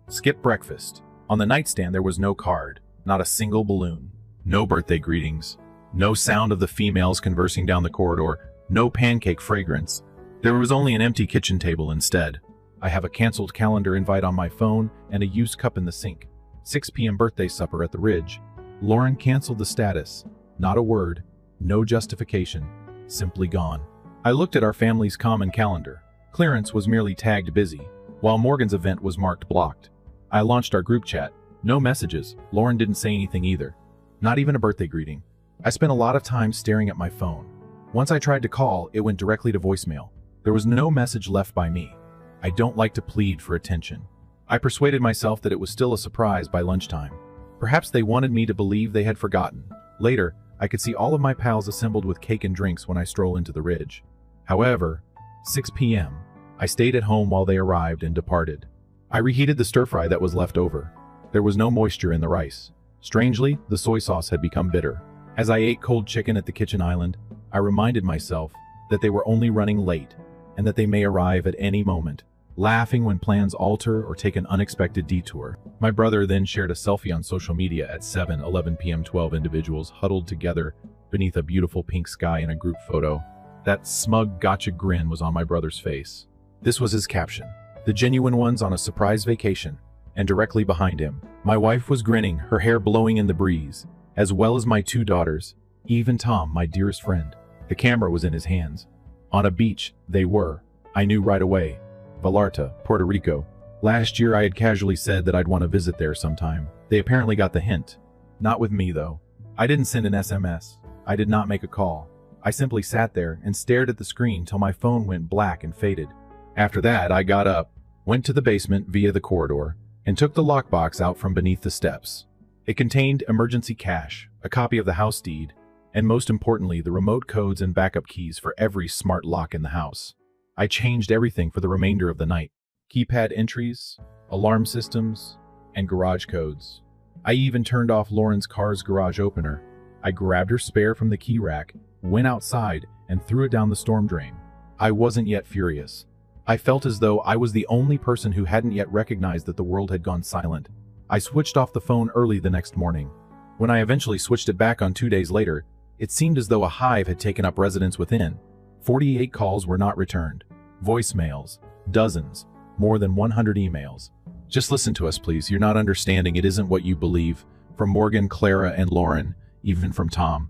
Skipped breakfast. On the nightstand there was no card, not a single balloon. No birthday greetings. No sound of the females conversing down the corridor. No pancake fragrance. There was only an empty kitchen table instead. I have a canceled calendar invite on my phone and a used cup in the sink. 6 p.m. birthday supper at the Ridge. Lauren canceled the status. Not a word. No justification. Simply gone. I looked at our family's common calendar. Clearance was merely tagged busy, while Morgan's event was marked blocked. I launched our group chat. No messages. Lauren didn't say anything either. Not even a birthday greeting. I spent a lot of time staring at my phone. Once I tried to call, it went directly to voicemail. There was no message left by me. I don't like to plead for attention. I persuaded myself that it was still a surprise by lunchtime. Perhaps they wanted me to believe they had forgotten. Later, I could see all of my pals assembled with cake and drinks when I stroll into the ridge. However, 6 p.m., I stayed at home while they arrived and departed. I reheated the stir-fry that was left over. There was no moisture in the rice. Strangely, the soy sauce had become bitter. As I ate cold chicken at the kitchen island, I reminded myself that they were only running late and that they may arrive at any moment, laughing when plans alter or take an unexpected detour. My brother then shared a selfie on social media at 7:11 p.m. 12 individuals huddled together beneath a beautiful pink sky in a group photo. That smug gotcha grin was on my brother's face. This was his caption, "The genuine ones on a surprise vacation," and directly behind him, my wife was grinning, her hair blowing in the breeze, as well as my 2 daughters, Eve and Tom, my dearest friend. The camera was in his hands. On a beach, they were. I knew right away. Vallarta, Puerto Rico. Last year I had casually said that I'd want to visit there sometime. They apparently got the hint. Not with me, though. I didn't send an SMS. I did not make a call. I simply sat there and stared at the screen till my phone went black and faded. After that, I got up, went to the basement via the corridor, and took the lockbox out from beneath the steps. It contained emergency cash, a copy of the house deed, and most importantly, the remote codes and backup keys for every smart lock in the house. I changed everything for the remainder of the night. Keypad entries, alarm systems, and garage codes. I even turned off Lauren's car's garage opener. I grabbed her spare from the key rack, went outside, and threw it down the storm drain. I wasn't yet furious. I felt as though I was the only person who hadn't yet recognized that the world had gone silent. I switched off the phone early the next morning. When I eventually switched it back on 2 days later, it seemed as though a hive had taken up residence within. 48 calls were not returned. Voicemails, dozens, more than 100 emails. "Just listen to us, please. You're not understanding. It isn't what you believe." From Morgan, Clara, and Lauren, even from Tom.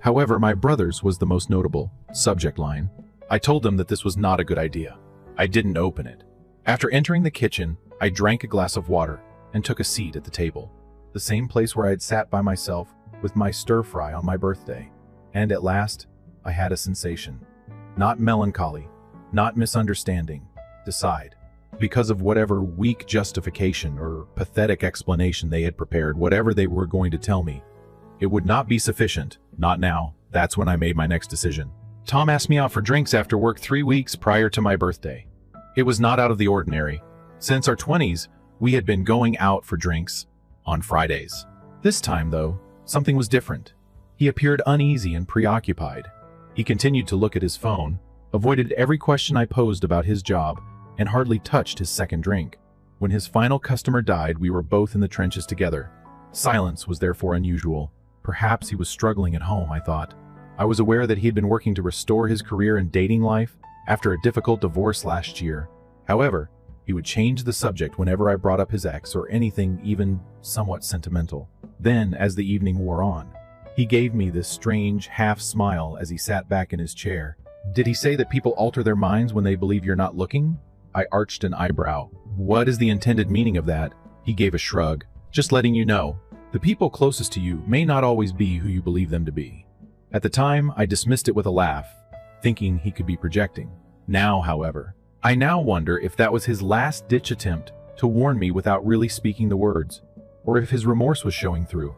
However, my brother's was the most notable. Subject line. I told them that this was not a good idea. I didn't open it. After entering the kitchen, I drank a glass of water and took a seat at the table. The same place where I had sat by myself with my stir-fry on my birthday. And at last, I had a sensation. Not melancholy, not misunderstanding. Decide. Because of whatever weak justification or pathetic explanation they had prepared, whatever they were going to tell me, it would not be sufficient. Not now. That's when I made my next decision. Tom asked me out for drinks after work 3 weeks prior to my birthday. It was not out of the ordinary. Since our 20s, we had been going out for drinks on Fridays. This time, though, something was different. He appeared uneasy and preoccupied. He continued to look at his phone, avoided every question I posed about his job, and hardly touched his second drink. When his final customer died, we were both in the trenches together. Silence was therefore unusual. Perhaps he was struggling at home, I thought. I was aware that he had been working to restore his career and dating life after a difficult divorce last year. However, he would change the subject whenever I brought up his ex or anything even somewhat sentimental. Then, as the evening wore on, he gave me this strange half-smile as he sat back in his chair. "Did he say that people alter their minds when they believe you're not looking?" I arched an eyebrow. "What is the intended meaning of that?" He gave a shrug. "Just letting you know, the people closest to you may not always be who you believe them to be." At the time, I dismissed it with a laugh, thinking he could be projecting. Now, however, I now wonder if that was his last-ditch attempt to warn me without really speaking the words, or if his remorse was showing through.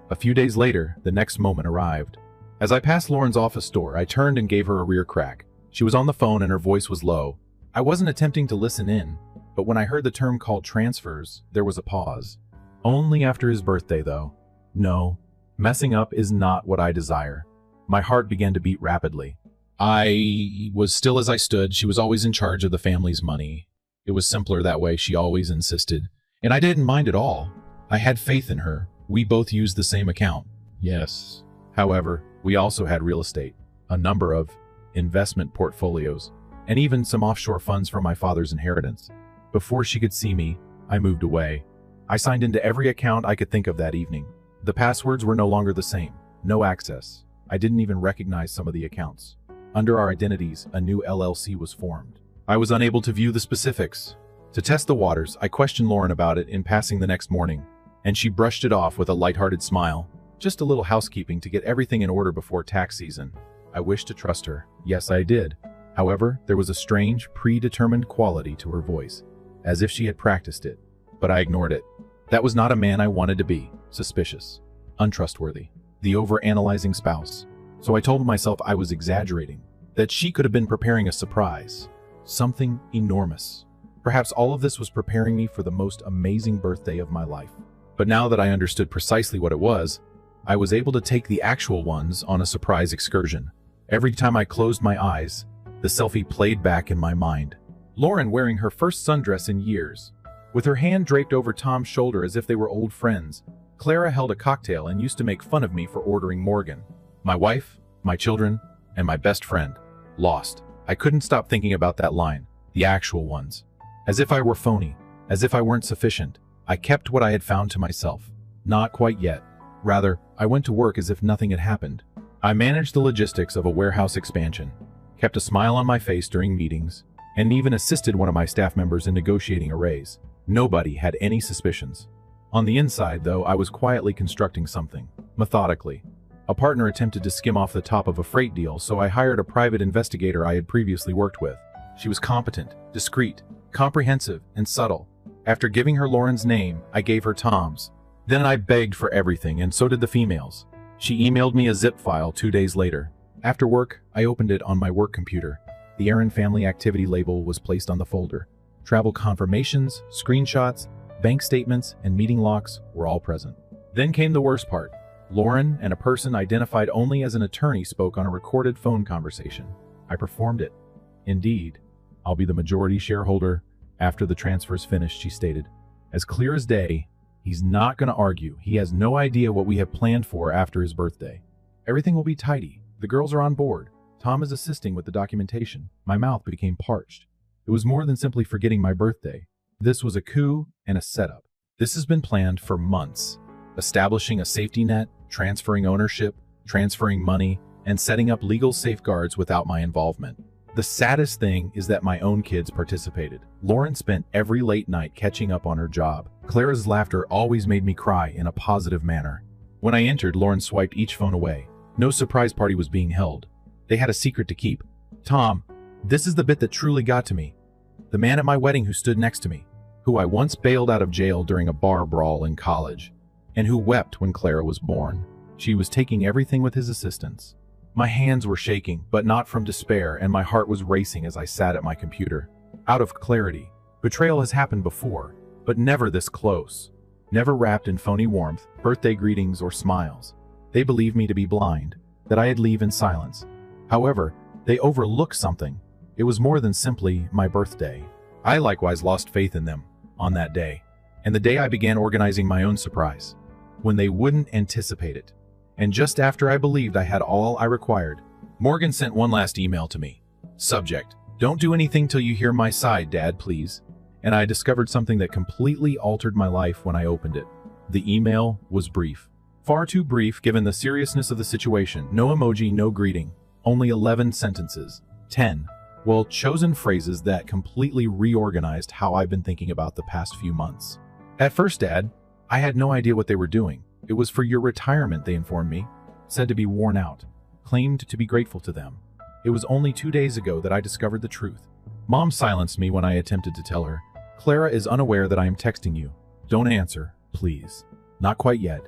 A few days later, the next moment arrived. As I passed Lauren's office door, I turned and gave her a rear crack. She was on the phone and her voice was low. I wasn't attempting to listen in, but when I heard the term called transfers, there was a pause. Only after his birthday, though. No, messing up is not what I desire. My heart began to beat rapidly. I was still as I stood. She was always in charge of the family's money. It was simpler that way, she always insisted. And I didn't mind at all. I had faith in her. We both used the same account. Yes. However, we also had real estate, a number of investment portfolios, and even some offshore funds from my father's inheritance. Before she could see me, I moved away. I signed into every account I could think of that evening. The passwords were no longer the same. No access. I didn't even recognize some of the accounts. Under our identities, a new LLC was formed. I was unable to view the specifics. To test the waters, I questioned Lauren about it in passing the next morning, and she brushed it off with a lighthearted smile. Just a little housekeeping to get everything in order before tax season. I wished to trust her. Yes, I did. However, there was a strange, predetermined quality to her voice, as if she had practiced it. But I ignored it. That was not a man I wanted to be. Suspicious. Untrustworthy. The over-analyzing spouse. So I told myself I was exaggerating, that she could have been preparing a surprise. Something enormous. Perhaps all of this was preparing me for the most amazing birthday of my life. But now that I understood precisely what it was, I was able to take the actual ones on a surprise excursion. Every time I closed my eyes, the selfie played back in my mind. Lauren wearing her first sundress in years. With her hand draped over Tom's shoulder as if they were old friends, Clara held a cocktail and used to make fun of me for ordering Morgan. My wife, my children, and my best friend. Lost. I couldn't stop thinking about that line. The actual ones. As if I were phony. As if I weren't sufficient. I kept what I had found to myself. Not quite yet. Rather, I went to work as if nothing had happened. I managed the logistics of a warehouse expansion, kept a smile on my face during meetings, and even assisted one of my staff members in negotiating a raise. Nobody had any suspicions. On the inside, though, I was quietly constructing something, methodically. A partner attempted to skim off the top of a freight deal, so I hired a private investigator I had previously worked with. She was competent, discreet, comprehensive, and subtle. After giving her Lauren's name, I gave her Tom's. Then I begged for everything, and so did the females. She emailed me a zip file 2 days later. After work, I opened it on my work computer. The Aaron family activity label was placed on the folder. Travel confirmations, screenshots, bank statements, and meeting logs were all present. Then came the worst part. Lauren and a person identified only as an attorney spoke on a recorded phone conversation. I performed it. Indeed, I'll be the majority shareholder after the transfer's finished, she stated. As clear as day, he's not going to argue. He has no idea what we have planned for after his birthday. Everything will be tidy. The girls are on board. Tom is assisting with the documentation. My mouth became parched. It was more than simply forgetting my birthday. This was a coup and a setup. This has been planned for months. Establishing a safety net, transferring ownership, transferring money, and setting up legal safeguards without my involvement. The saddest thing is that my own kids participated. Lauren spent every late night catching up on her job. Clara's laughter always made me cry in a positive manner. When I entered, Lauren swiped each phone away. No surprise party was being held. They had a secret to keep. Tom, this is the bit that truly got to me. The man at my wedding who stood next to me, who I once bailed out of jail during a bar brawl in college, and who wept when Clara was born. She was taking everything with his assistance. My hands were shaking, but not from despair, and my heart was racing as I sat at my computer. Out of clarity. Betrayal has happened before, but never this close. Never wrapped in phony warmth, birthday greetings, or smiles. They believed me to be blind, that I'd leave in silence. However, they overlooked something. It was more than simply my birthday. I likewise lost faith in them on that day, and the day I began organizing my own surprise, when they wouldn't anticipate it. And just after I believed I had all I required, Morgan sent one last email to me. Subject: don't do anything till you hear my side, Dad, please. And I discovered something that completely altered my life when I opened it. The email was brief. Far too brief given the seriousness of the situation. No emoji, no greeting. Only 11 sentences. 10 well-chosen phrases that completely reorganized how I've been thinking about the past few months. At first, Dad, I had no idea what they were doing. It was for your retirement, they informed me. Said to be worn out. Claimed to be grateful to them. It was only 2 days ago that I discovered the truth. Mom silenced me when I attempted to tell her. Clara is unaware that I am texting you. Don't answer, please. Not quite yet.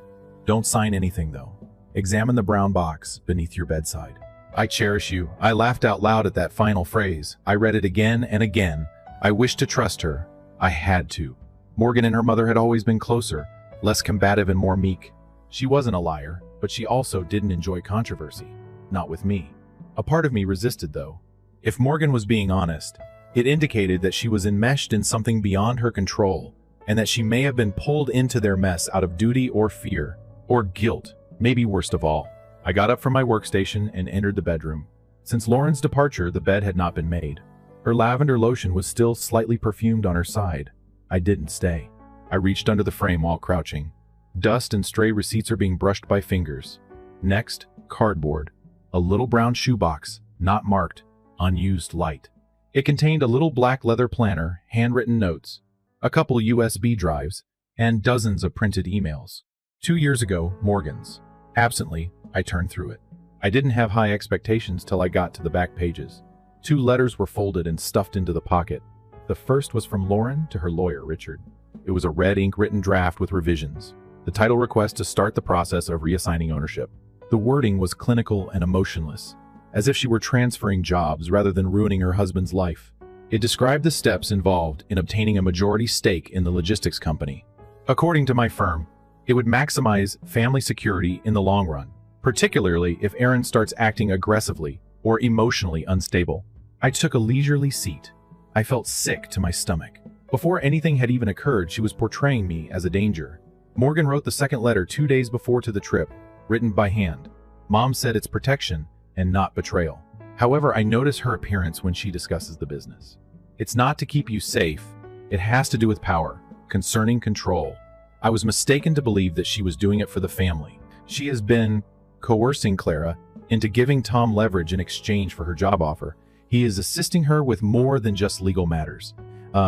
Don't sign anything, though. Examine the brown box beneath your bedside. I cherish you. I laughed out loud at that final phrase. I read it again and again. I wished to trust her. I had to. Morgan and her mother had always been closer, less combative and more meek. She wasn't a liar, but she also didn't enjoy controversy. Not with me. A part of me resisted, though. If Morgan was being honest, it indicated that she was enmeshed in something beyond her control, and that she may have been pulled into their mess out of duty or fear, or guilt, maybe worst of all. I got up from my workstation and entered the bedroom. Since Lauren's departure, the bed had not been made. Her lavender lotion was still slightly perfumed on her side. I didn't stay. I reached under the frame while crouching. Dust and stray receipts are being brushed by fingers. Next, cardboard. A little brown shoebox, not marked, unused light. It contained a little black leather planner, handwritten notes, a couple USB drives, and dozens of printed emails. 2 years ago, Morgan's. Absently, I turned through it. I didn't have high expectations till I got to the back pages. 2 letters were folded and stuffed into the pocket. The first was from Lauren to her lawyer, Richard. It was a red ink written draft with revisions. The title request to start the process of reassigning ownership. The wording was clinical and emotionless, as if she were transferring jobs rather than ruining her husband's life. It described the steps involved in obtaining a majority stake in the logistics company. According to my firm, it would maximize family security in the long run, particularly if Erin starts acting aggressively or emotionally unstable. I took a leisurely seat. I felt sick to my stomach. Before anything had even occurred, she was portraying me as a danger. Morgan wrote the second letter 2 days before to the trip, written by hand. Mom said it's protection and not betrayal. However, I notice her appearance when she discusses the business. It's not to keep you safe. It has to do with power, concerning control. I was mistaken to believe that she was doing it for the family. She has been coercing Clara into giving Tom leverage in exchange for her job offer. He is assisting her with more than just legal matters.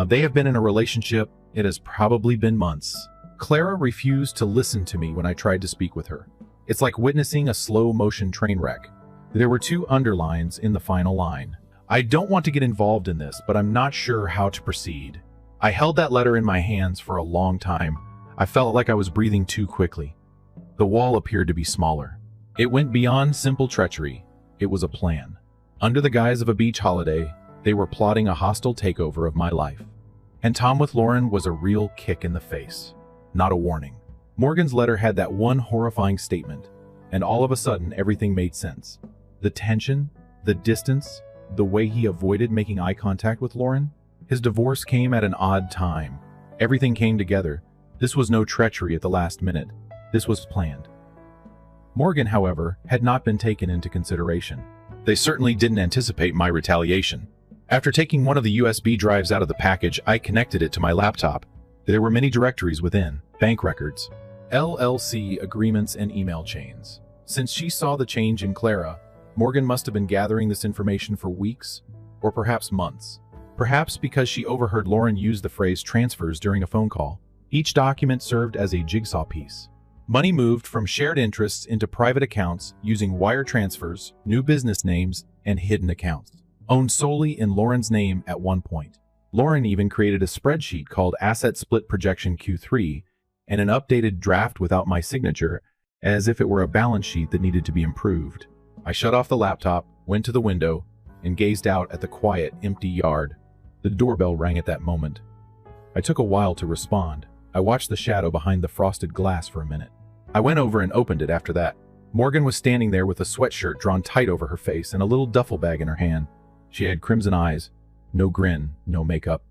They have been in a relationship. It has probably been months. Clara refused to listen to me when I tried to speak with her. It's like witnessing a slow-motion train wreck. There were 2 underlines in the final line. I don't want to get involved in this, but I'm not sure how to proceed. I held that letter in my hands for a long time. I felt like I was breathing too quickly. The wall appeared to be smaller. It went beyond simple treachery. It was a plan. Under the guise of a beach holiday, they were plotting a hostile takeover of my life. And Tom with Lauren was a real kick in the face, not a warning. Morgan's letter had that one horrifying statement, and all of a sudden everything made sense. The tension, the distance, the way he avoided making eye contact with Lauren. His divorce came at an odd time. Everything came together. This was no treachery at the last minute. This was planned. Morgan, however, had not been taken into consideration. They certainly didn't anticipate my retaliation. After taking one of the USB drives out of the package, I connected it to my laptop. There were many directories within: bank records, LLC agreements, and email chains. Since she saw the change in Clara, Morgan must have been gathering this information for weeks, or perhaps months. Perhaps because she overheard Lauren use the phrase transfers during a phone call. Each document served as a jigsaw piece. Money moved from shared interests into private accounts using wire transfers, new business names, and hidden accounts, owned solely in Lauren's name at one point. Lauren even created a spreadsheet called Asset Split Projection Q3 and an updated draft without my signature, as if it were a balance sheet that needed to be improved. I shut off the laptop, went to the window, and gazed out at the quiet, empty yard. The doorbell rang at that moment. I took a while to respond. I watched the shadow behind the frosted glass for a minute. I went over and opened it after that. Morgan was standing there with a sweatshirt drawn tight over her face and a little duffel bag in her hand. She had crimson eyes, no grin, no makeup.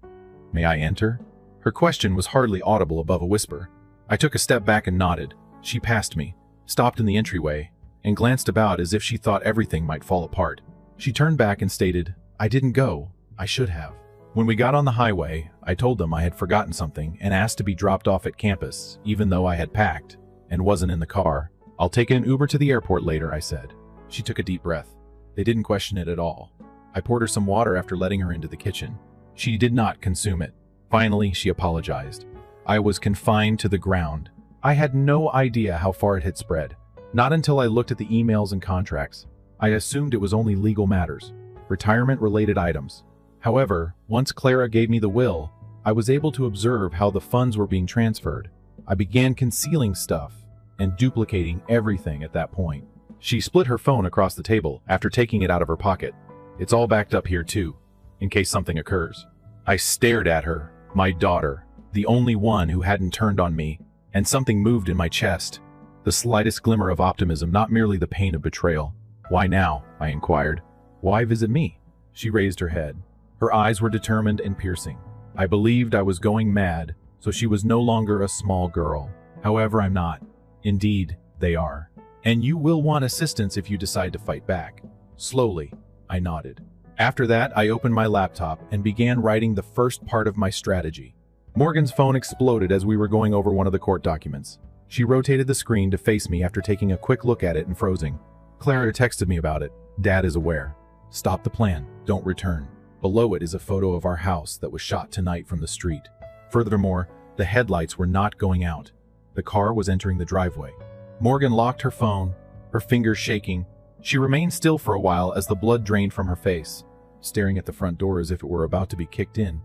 "May I enter?" Her question was hardly audible above a whisper. I took a step back and nodded. She passed me, stopped in the entryway, and glanced about as if she thought everything might fall apart. She turned back and stated, "I didn't go. I should have." When we got on the highway, I told them I had forgotten something and asked to be dropped off at campus, even though I had packed and wasn't in the car. "I'll take an Uber to the airport later," I said. She took a deep breath. They didn't question it at all. I poured her some water after letting her into the kitchen. She did not consume it. Finally, she apologized. I was confined to the ground. I had no idea how far it had spread. Not until I looked at the emails and contracts. I assumed it was only legal matters, retirement-related items. However, once Clara gave me the will, I was able to observe how the funds were being transferred. I began concealing stuff and duplicating everything at that point. She split her phone across the table after taking it out of her pocket. "It's all backed up here too, in case something occurs." I stared at her, my daughter, the only one who hadn't turned on me, and something moved in my chest. The slightest glimmer of optimism, not merely the pain of betrayal. "Why now?" I inquired. "Why visit me?" She raised her head. Her eyes were determined and piercing. I believed I was going mad, so she was no longer a small girl. However, I'm not. Indeed, they are. "And you will want assistance if you decide to fight back." Slowly, I nodded. After that, I opened my laptop and began writing the first part of my strategy. Morgan's phone exploded as we were going over one of the court documents. She rotated the screen to face me after taking a quick look at it and frozen. "Clara texted me about it. Dad is aware. Stop the plan. Don't return." Below it is a photo of our house that was shot tonight from the street. Furthermore, the headlights were not going out. The car was entering the driveway. Morgan locked her phone, her fingers shaking. She remained still for a while as the blood drained from her face, staring at the front door as if it were about to be kicked in.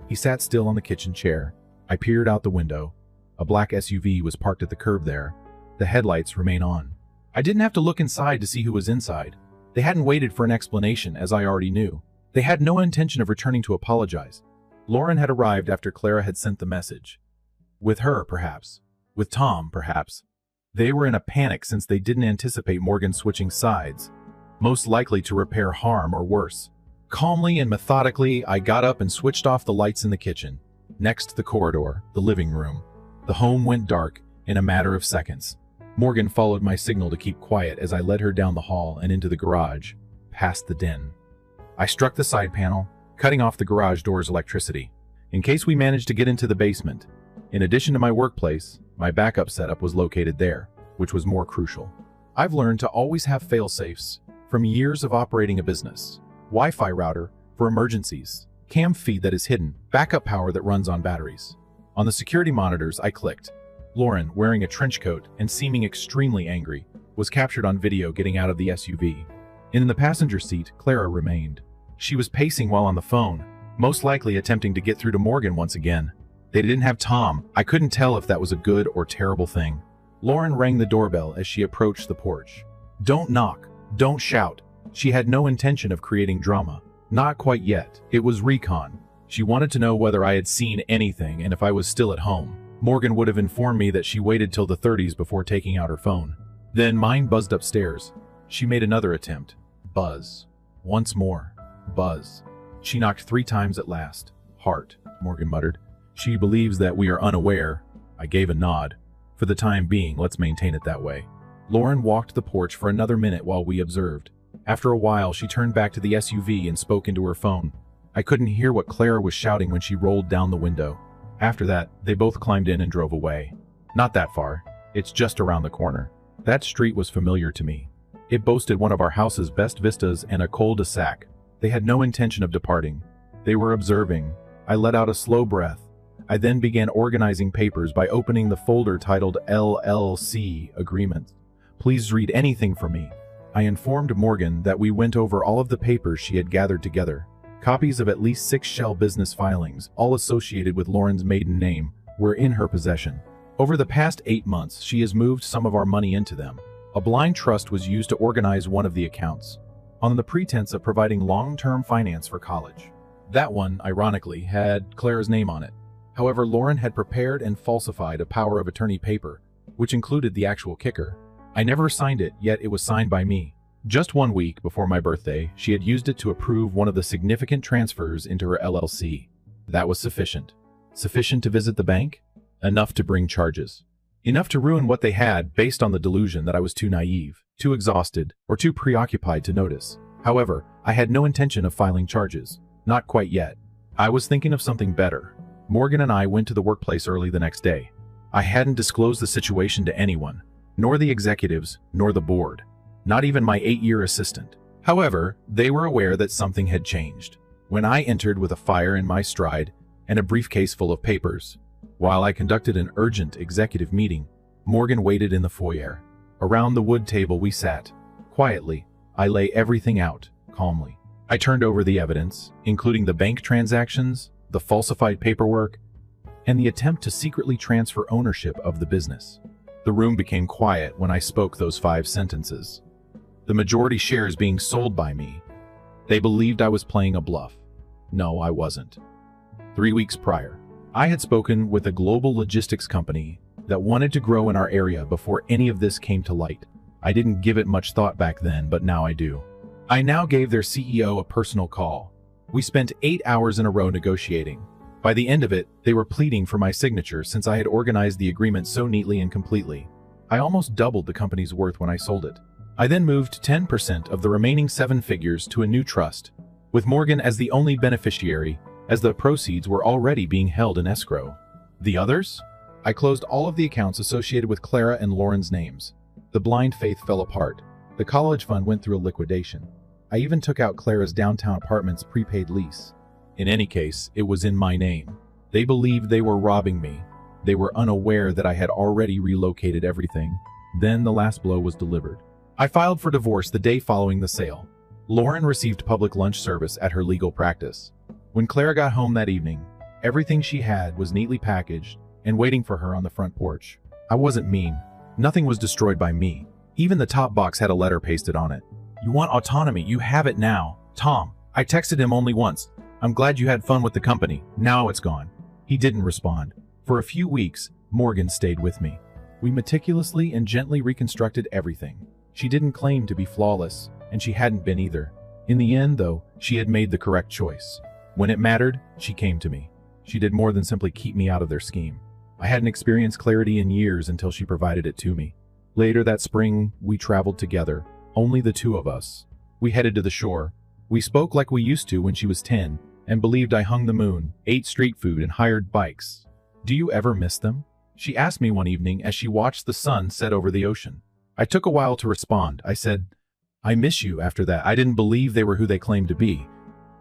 He sat still on the kitchen chair. I peered out the window. A black SUV was parked at the curb there. The headlights remained on. I didn't have to look inside to see who was inside. They hadn't waited for an explanation, as I already knew. They had no intention of returning to apologize. Lauren had arrived after Clara had sent the message. With her, perhaps. With Tom, perhaps. They were in a panic since they didn't anticipate Morgan switching sides, most likely to repair harm or worse. Calmly and methodically, I got up and switched off the lights in the kitchen. Next, the corridor, the living room. The home went dark in a matter of seconds. Morgan followed my signal to keep quiet as I led her down the hall and into the garage, past the den. I struck the side panel, cutting off the garage door's electricity, in case we managed to get into the basement. In addition to my workplace, my backup setup was located there, which was more crucial. I've learned to always have fail-safes from years of operating a business. Wi-Fi router for emergencies, cam feed that is hidden, backup power that runs on batteries. On the security monitors, I clicked. Lauren, wearing a trench coat and seeming extremely angry, was captured on video getting out of the SUV. In the passenger seat, Clara remained. She was pacing while on the phone, most likely attempting to get through to Morgan once again. They didn't have Tom. I couldn't tell if that was a good or terrible thing. Lauren rang the doorbell as she approached the porch. Don't knock. Don't shout. She had no intention of creating drama. Not quite yet. It was recon. She wanted to know whether I had seen anything and if I was still at home. Morgan would have informed me that she waited till the 30s before taking out her phone. Then mine buzzed upstairs. She made another attempt. Buzz. Once more. Buzz. She knocked 3 times at last. Heart, Morgan muttered. She believes that we are unaware. I gave a nod. For the time being, let's maintain it that way. Lauren walked the porch for another minute while we observed. After a while, she turned back to the SUV and spoke into her phone. I couldn't hear what Clara was shouting when she rolled down the window. After that, they both climbed in and drove away. Not that far. It's just around the corner. That street was familiar to me. It boasted one of our house's best vistas and a cul-de-sac. They had no intention of departing. They were observing. I let out a slow breath. I then began organizing papers by opening the folder titled LLC Agreements. Please read anything from me. I informed Morgan that we went over all of the papers she had gathered together. Copies of at least 6 shell business filings, all associated with Lauren's maiden name, were in her possession. Over the past 8 months, she has moved some of our money into them. A blind trust was used to organize one of the accounts, on the pretense of providing long-term finance for college. That one, ironically, had Clara's name on it. However, Lauren had prepared and falsified a power of attorney paper, which included the actual kicker. I never signed it, yet it was signed by me. Just 1 week before my birthday, she had used it to approve one of the significant transfers into her LLC. That was sufficient. Sufficient to visit the bank? Enough to bring charges. Enough to ruin what they had based on the delusion that I was too naive, too exhausted, or too preoccupied to notice. However, I had no intention of filing charges. Not quite yet. I was thinking of something better. Morgan and I went to the workplace early the next day. I hadn't disclosed the situation to anyone, nor the executives, nor the board. Not even my 8-year assistant. However, they were aware that something had changed. When I entered with a fire in my stride and a briefcase full of papers, while I conducted an urgent executive meeting, Morgan waited in the foyer. Around the wood table we sat. Quietly, I lay everything out, calmly. I turned over the evidence, including the bank transactions, the falsified paperwork, and the attempt to secretly transfer ownership of the business. The room became quiet when I spoke those 5 sentences. The majority shares being sold by me. They believed I was playing a bluff. No, I wasn't. 3 weeks prior, I had spoken with a global logistics company that wanted to grow in our area before any of this came to light. I didn't give it much thought back then, but now I do. I now gave their CEO a personal call. We spent 8 hours in a row negotiating. By the end of it, they were pleading for my signature since I had organized the agreement so neatly and completely. I almost doubled the company's worth when I sold it. I then moved 10% of the remaining 7 figures to a new trust, with Morgan as the only beneficiary, as the proceeds were already being held in escrow. The others? I closed all of the accounts associated with Clara and Lauren's names. The blind faith fell apart. The college fund went through a liquidation. I even took out Clara's downtown apartment's prepaid lease. In any case, it was in my name. They believed they were robbing me. They were unaware that I had already relocated everything. Then the last blow was delivered. I filed for divorce the day following the sale. Lauren received public lunch service at her legal practice. When Clara got home that evening, everything she had was neatly packaged and waiting for her on the front porch. I wasn't mean. Nothing was destroyed by me. Even the top box had a letter pasted on it. "You want autonomy, you have it now. Tom." I texted him only once. "I'm glad you had fun with the company. Now it's gone." He didn't respond. For a few weeks, Morgan stayed with me. We meticulously and gently reconstructed everything. She didn't claim to be flawless, and she hadn't been either. In the end, though, she had made the correct choice. When it mattered, she came to me. She did more than simply keep me out of their scheme. I hadn't experienced clarity in years until she provided it to me. Later that spring, we traveled together, only the two of us. We headed to the shore. We spoke like we used to when she was 10, and believed I hung the moon, ate street food, and hired bikes. "Do you ever miss them?" she asked me one evening as she watched the sun set over the ocean. I took a while to respond. I said, "I miss you." After that, I didn't believe they were who they claimed to be.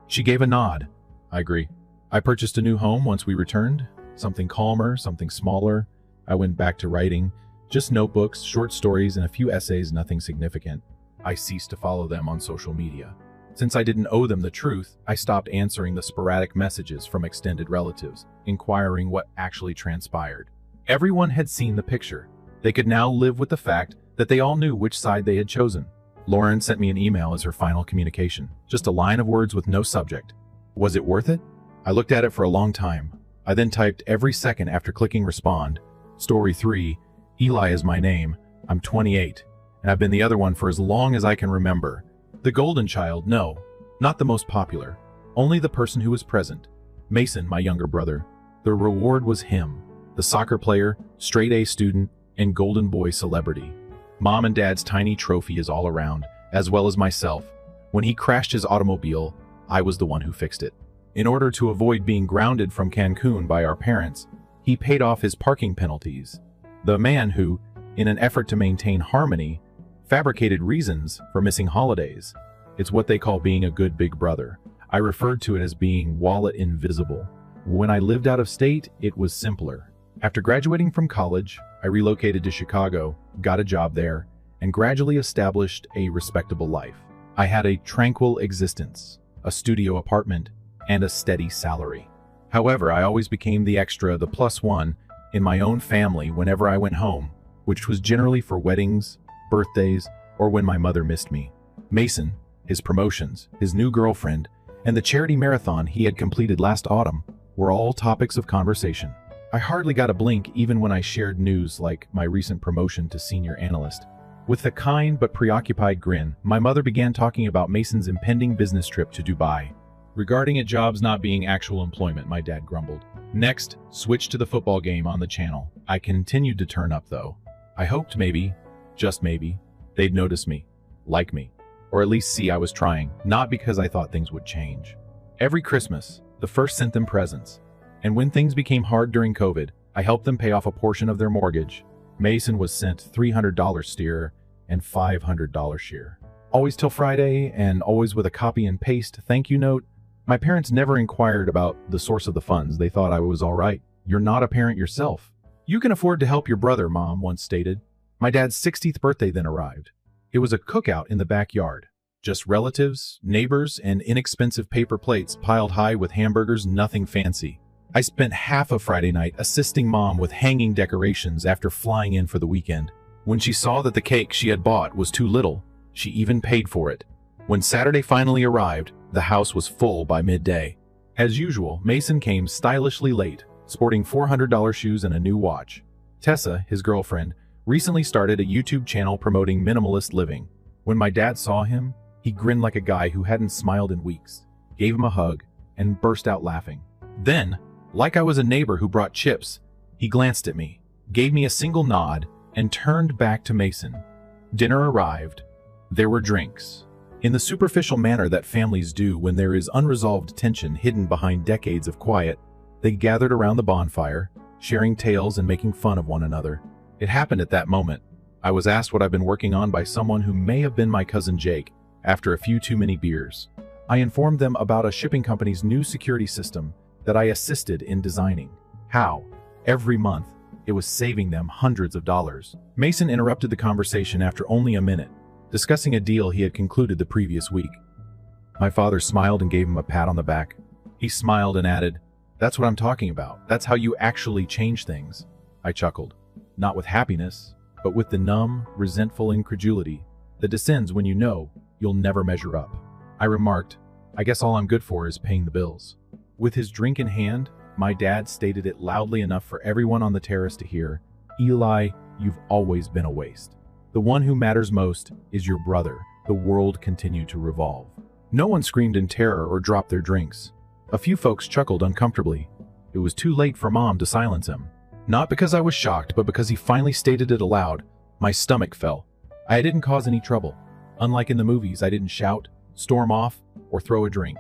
She gave a nod. I agree. I purchased a new home once we returned. Something calmer, something smaller. I went back to writing. Just notebooks, short stories, and a few essays, nothing significant. I ceased to follow them on social media. Since I didn't owe them the truth, I stopped answering the sporadic messages from extended relatives, inquiring what actually transpired. Everyone had seen the picture. They could now live with the fact that they all knew which side they had chosen. Lauren sent me an email as her final communication, just a line of words with no subject. Was it worth it? I looked at it for a long time. I then typed every second after clicking respond. Story 3, Eli is my name. I'm 28, and I've been the other one for as long as I can remember. The golden child, no, not the most popular. Only the person who was present. Mason, my younger brother. The reward was him. The soccer player, straight A student, and golden boy celebrity. Mom and Dad's tiny trophy is all around, as well as myself. When he crashed his automobile, I was the one who fixed it. In order to avoid being grounded from Cancun by our parents, he paid off his parking penalties. The man who, in an effort to maintain harmony, fabricated reasons for missing holidays. It's what they call being a good big brother. I referred to it as being wallet invisible. When I lived out of state, it was simpler. After graduating from college, I relocated to Chicago, got a job there, and gradually established a respectable life. I had a tranquil existence, a studio apartment, and a steady salary. However, I always became the extra, the plus one, in my own family whenever I went home, which was generally for weddings, birthdays, or when my mother missed me. Mason, his promotions, his new girlfriend, and the charity marathon he had completed last autumn were all topics of conversation. I hardly got a blink even when I shared news like my recent promotion to senior analyst. With a kind but preoccupied grin, my mother began talking about Mason's impending business trip to Dubai. Regarding it jobs not being actual employment, my dad grumbled. Next, switch to the football game on the channel. I continued to turn up though. I hoped maybe, just maybe, they'd notice me, like me, or at least see I was trying, not because I thought things would change. Every Christmas, the first sent them presents. And when things became hard during COVID, I helped them pay off a portion of their mortgage. Mason was sent $300 steer and $500 shear. Always till Friday, and always with a copy and paste thank you note. My parents never inquired about the source of the funds. They thought I was all right. You're not a parent yourself. You can afford to help your brother, Mom once stated. My dad's 60th birthday then arrived. It was a cookout in the backyard. Just relatives, neighbors, and inexpensive paper plates piled high with hamburgers, nothing fancy. I spent half of Friday night assisting Mom with hanging decorations after flying in for the weekend. When she saw that the cake she had bought was too little, she even paid for it. When Saturday finally arrived, the house was full by midday. As usual, Mason came stylishly late, sporting $400 shoes and a new watch. Tessa, his girlfriend, recently started a YouTube channel promoting minimalist living. When my dad saw him, he grinned like a guy who hadn't smiled in weeks, gave him a hug, and burst out laughing. Then, like I was a neighbor who brought chips, he glanced at me, gave me a single nod, and turned back to Mason. Dinner arrived. There were drinks. In the superficial manner that families do when there is unresolved tension hidden behind decades of quiet, they gathered around the bonfire, sharing tales and making fun of one another. It happened at that moment. I was asked what I've been working on by someone who may have been my cousin Jake, after a few too many beers. I informed them about a shipping company's new security system that I assisted in designing. How? Every month, It was saving them hundreds of dollars. Mason interrupted the conversation after only a minute, discussing a deal he had concluded the previous week. My father smiled and gave him a pat on the back. He smiled and added, "That's what I'm talking about. That's how you actually change things." I chuckled, not with happiness, but with the numb, resentful incredulity that descends when you know you'll never measure up. I remarked, "I guess all I'm good for is paying the bills." With his drink in hand, my dad stated it loudly enough for everyone on the terrace to hear, "Eli, you've always been a waste. The one who matters most is your brother." The world continued to revolve. No one screamed in terror or dropped their drinks. A few folks chuckled uncomfortably. It was too late for Mom to silence him. Not because I was shocked, but because he finally stated it aloud. My stomach fell. I didn't cause any trouble. Unlike in the movies, I didn't shout, storm off, or throw a drink.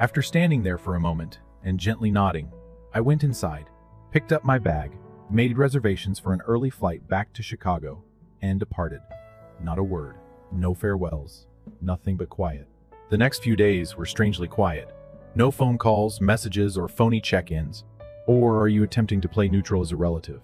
After standing there for a moment and gently nodding, I went inside, picked up my bag, made reservations for an early flight back to Chicago, and departed. Not a word, no farewells, nothing but quiet. The next few days were strangely quiet. No phone calls, messages, or phony check-ins. Or are you attempting to play neutral as a relative?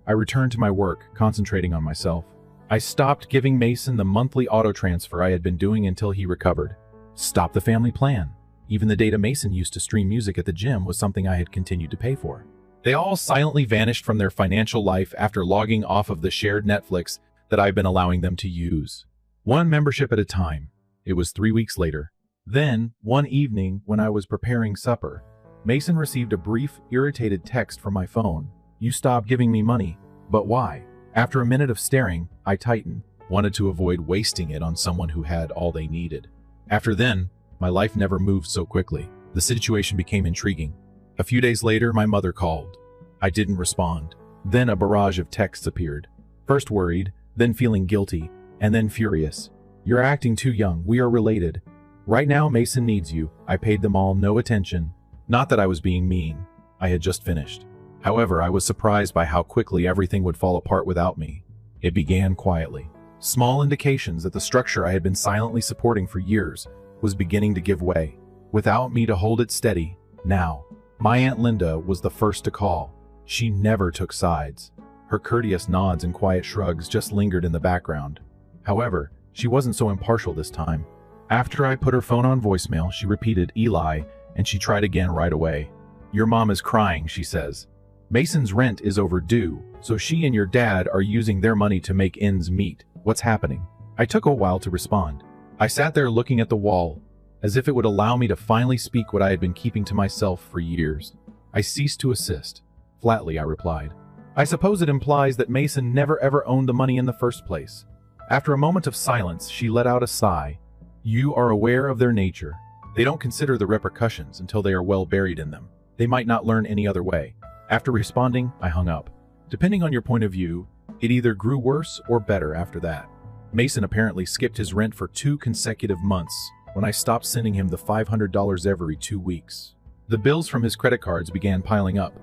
I returned to my work, concentrating on myself. I stopped giving Mason the monthly auto transfer I had been doing until he recovered. Stopped the family plan. Even the data Mason used to stream music at the gym was something I had continued to pay for. They all silently vanished from their financial life after logging off of the shared Netflix that I've been allowing them to use. One membership at a time. It was 3 weeks later. Then, one evening when I was preparing supper, Mason received a brief, irritated text from my phone. "You stopped giving me money. But why?" After a minute of staring, I tightened, wanted to avoid wasting it on someone who had all they needed. After then, my life never moved so quickly. The situation became intriguing. A few days later, my mother called. I didn't respond. Then a barrage of texts appeared. First worried, then feeling guilty, and then furious. "You're acting too young. We are related. Right now, Mason needs you." I paid them all no attention. Not that I was being mean. I had just finished. However, I was surprised by how quickly everything would fall apart without me. It began quietly. Small indications that the structure I had been silently supporting for years was beginning to give way, without me to hold it steady. Now, my Aunt Linda was the first to call. She never took sides. Her courteous nods and quiet shrugs just lingered in the background. However, she wasn't so impartial this time. After I put her phone on voicemail, she repeated, "Eli," and she tried again right away. "Your mom is crying," she says. "Mason's rent is overdue, so she and your dad are using their money to make ends meet. What's happening?" I took a while to respond. I sat there looking at the wall, as if it would allow me to finally speak what I had been keeping to myself for years. I ceased to assist. Flatly, I replied, "I suppose it implies that Mason never ever owned the money in the first place." After a moment of silence, she let out a sigh. "You are aware of their nature. They don't consider the repercussions until they are well buried in them. They might not learn any other way." After responding, I hung up. Depending on your point of view, it either grew worse or better after that. Mason apparently skipped his rent for 2 consecutive months when I stopped sending him the $500 every 2 weeks. The bills from his credit cards began piling up.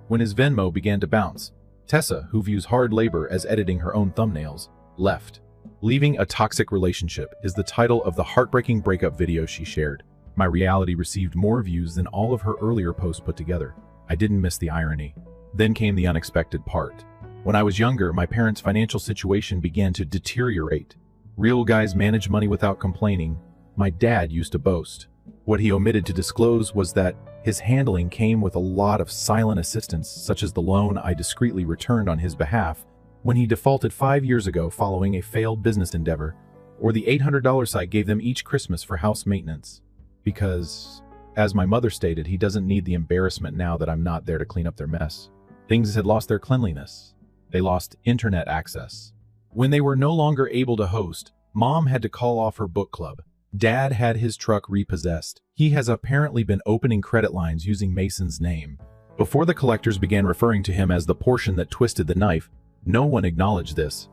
When his Venmo began to bounce, Tessa, who views hard labor as editing her own thumbnails, left. "Leaving a Toxic Relationship" is the title of the heartbreaking breakup video she shared. My reality received more views than all of her earlier posts put together. I didn't miss the irony. Then came the unexpected part. When I was younger, my parents' financial situation began to deteriorate. Real guys manage money without complaining, my dad used to boast. What he omitted to disclose was that his handling came with a lot of silent assistance, such as the loan I discreetly returned on his behalf when he defaulted 5 years ago following a failed business endeavor, or the $800 I gave them each Christmas for house maintenance. Because, as my mother stated, he doesn't need the embarrassment now that I'm not there to clean up their mess. Things had lost their cleanliness. They lost internet access. When they were no longer able to host, Mom had to call off her book club. Dad had his truck repossessed. He has apparently been opening credit lines using Mason's name. Before the collectors began referring to him as the portion that twisted the knife, no one acknowledged this.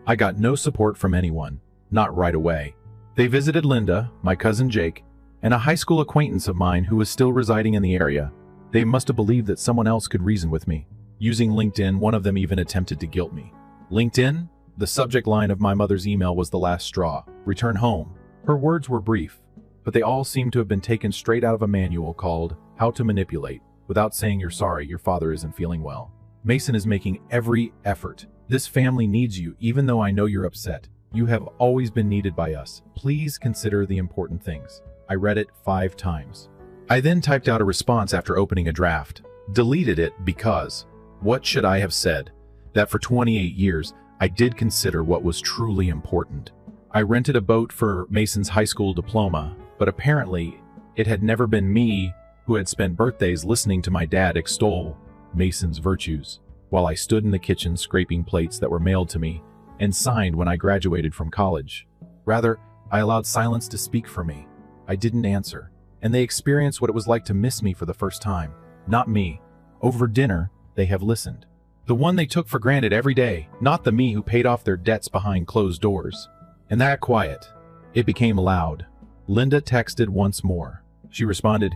I got no support from anyone, not right away. They visited Linda, my cousin Jake, and a high school acquaintance of mine who was still residing in the area. They must have believed that someone else could reason with me. Using LinkedIn, one of them even attempted to guilt me. LinkedIn? The subject line of my mother's email was the last straw. Return home. Her words were brief, but they all seemed to have been taken straight out of a manual called How to Manipulate, without saying you're sorry your father isn't feeling well. Mason is making every effort. This family needs you, even though I know you're upset. You have always been needed by us. Please consider the important things. I read it 5 times. I then typed out a response after opening a draft. Deleted it because, what should I have said? That for 28 years, I did consider what was truly important. I rented a boat for Mason's high school diploma, but apparently, it had never been me who had spent birthdays listening to my dad extol Mason's virtues, while I stood in the kitchen scraping plates that were mailed to me and signed when I graduated from college. Rather, I allowed silence to speak for me. I didn't answer, and they experienced what it was like to miss me for the first time. Not me. Over dinner, they have listened. The one they took for granted every day, not the me who paid off their debts behind closed doors. And that quiet, it became loud. Linda texted once more. She responded,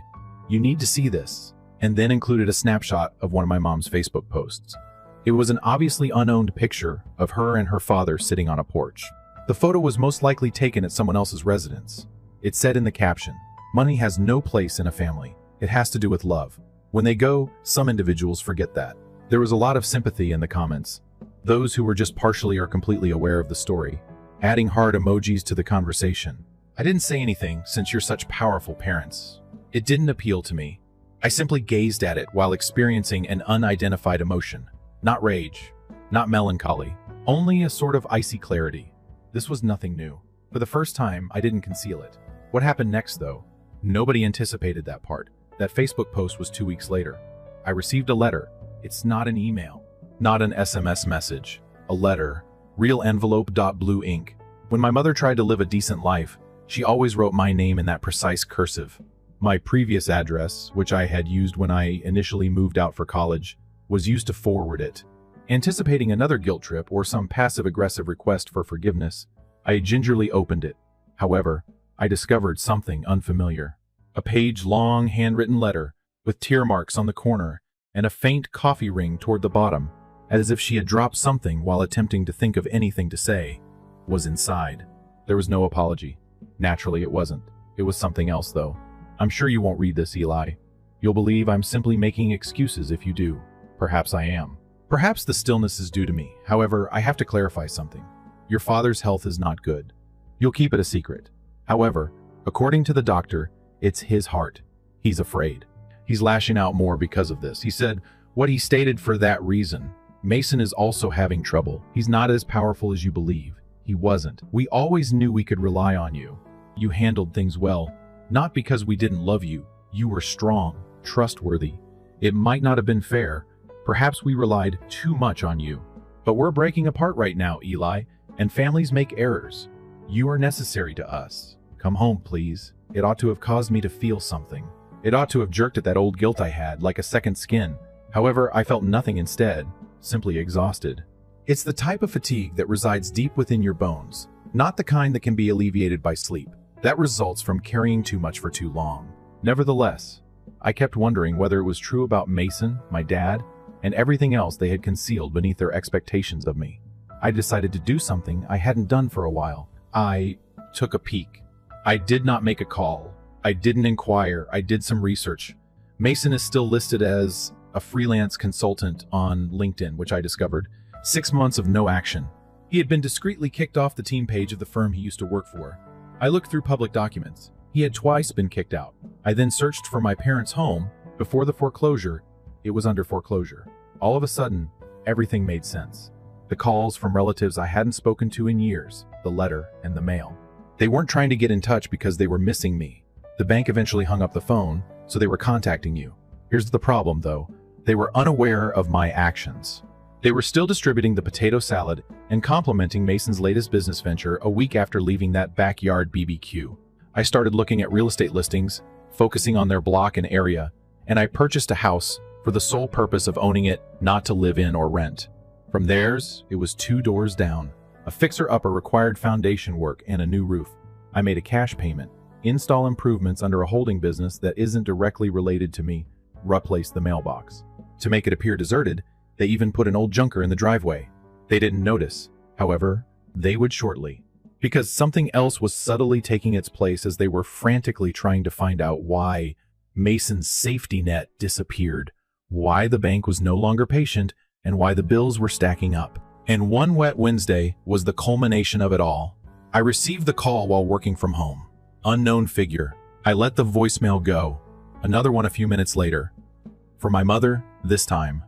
"You need to see this," and then included a snapshot of one of my mom's Facebook posts. It was an obviously unowned picture of her and her father sitting on a porch. The photo was most likely taken at someone else's residence. It said in the caption, "Money has no place in a family. It has to do with love. When they go, some individuals forget that." There was a lot of sympathy in the comments. Those who were just partially or completely aware of the story, adding heart emojis to the conversation. I didn't say anything since you're such powerful parents. It didn't appeal to me. I simply gazed at it while experiencing an unidentified emotion. Not rage, not melancholy, only a sort of icy clarity. This was nothing new. For the first time, I didn't conceal it. What happened next, though? Nobody anticipated that part. That Facebook post was 2 weeks later. I received a letter. It's not an email, not an SMS message. A letter, real envelope, blue ink. When my mother tried to live a decent life, she always wrote my name in that precise cursive. My previous address, which I had used when I initially moved out for college, was used to forward it. Anticipating another guilt trip or some passive-aggressive request for forgiveness, I gingerly opened it. However, I discovered something unfamiliar. A page-long handwritten letter with tear marks on the corner and a faint coffee ring toward the bottom, as if she had dropped something while attempting to think of anything to say, was inside. There was no apology. Naturally, it wasn't. It was something else, though. I'm sure you won't read this, Eli. You'll believe I'm simply making excuses if you do. Perhaps I am. Perhaps the stillness is due to me. However, I have to clarify something. Your father's health is not good. You'll keep it a secret. However, according to the doctor, it's his heart. He's afraid. He's lashing out more because of this. He said what he stated for that reason. Mason is also having trouble. He's not as powerful as you believe. He wasn't. We always knew we could rely on you. You handled things well. Not because we didn't love you. You were strong, trustworthy. It might not have been fair. Perhaps we relied too much on you. But we're breaking apart right now, Eli, and families make errors. You are necessary to us. Come home, please. It ought to have caused me to feel something. It ought to have jerked at that old guilt I had, like a second skin. However, I felt nothing instead, simply exhausted. It's the type of fatigue that resides deep within your bones, not the kind that can be alleviated by sleep. That results from carrying too much for too long. Nevertheless, I kept wondering whether it was true about Mason, my dad, and everything else they had concealed beneath their expectations of me. I decided to do something I hadn't done for a while. I took a peek. I did not make a call. I didn't inquire. I did some research. Mason is still listed as a freelance consultant on LinkedIn, which I discovered. 6 months of no action. He had been discreetly kicked off the team page of the firm he used to work for. I looked through public documents. He had twice been kicked out. I then searched for my parents' home. Before the foreclosure, it was under foreclosure. All of a sudden, everything made sense. The calls from relatives I hadn't spoken to in years, the letter, and the mail. They weren't trying to get in touch because they were missing me. The bank eventually hung up the phone, so they were contacting you. Here's the problem, though. They were unaware of my actions. They were still distributing the potato salad and complimenting Mason's latest business venture a week after leaving that backyard BBQ. I started looking at real estate listings, focusing on their block and area, and I purchased a house for the sole purpose of owning it, not to live in or rent. From theirs, it was 2 doors down. A fixer-upper required foundation work and a new roof. I made a cash payment, install improvements under a holding business that isn't directly related to me, replaced the mailbox. To make it appear deserted, they even put an old junker in the driveway. They didn't notice. However, they would shortly. Because something else was subtly taking its place as they were frantically trying to find out why Mason's safety net disappeared, why the bank was no longer patient, and why the bills were stacking up. And one wet Wednesday was the culmination of it all. I received the call while working from home. Unknown figure. I let the voicemail go. Another one a few minutes later. For my mother, this time.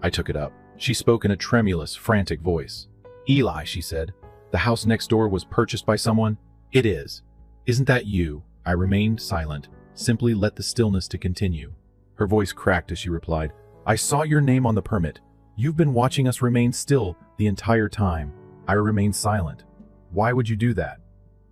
I took it up. She spoke in a tremulous, frantic voice. "Eli," she said, "the house next door was purchased by someone?" "It is." "Isn't that you?" I remained silent, simply let the stillness to continue. Her voice cracked as she replied, "I saw your name on the permit. You've been watching us remain still the entire time." I remained silent. "Why would you do that?"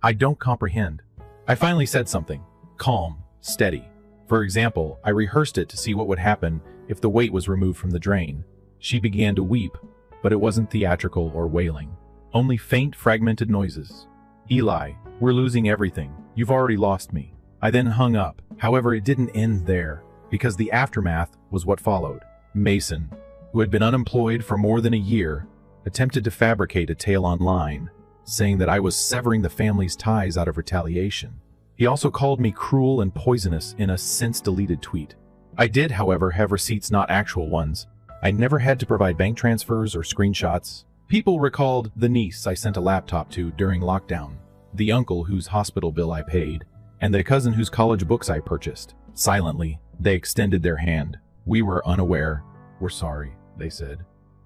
"I don't comprehend." I finally said something. Calm, steady. For example, I rehearsed it to see what would happen if the weight was removed from the drain. She began to weep, but it wasn't theatrical or wailing. Only faint, fragmented noises. "Eli, we're losing everything. You've already lost me." I then hung up. However, it didn't end there, because the aftermath was what followed. Mason, who had been unemployed for more than a year, attempted to fabricate a tale online, saying that I was severing the family's ties out of retaliation. He also called me cruel and poisonous in a since-deleted tweet. I did, however, have receipts, not actual ones. I never had to provide bank transfers or screenshots. People recalled the niece I sent a laptop to during lockdown, the uncle whose hospital bill I paid, and the cousin whose college books I purchased. Silently, they extended their hand. "We were unaware. We're sorry," they said.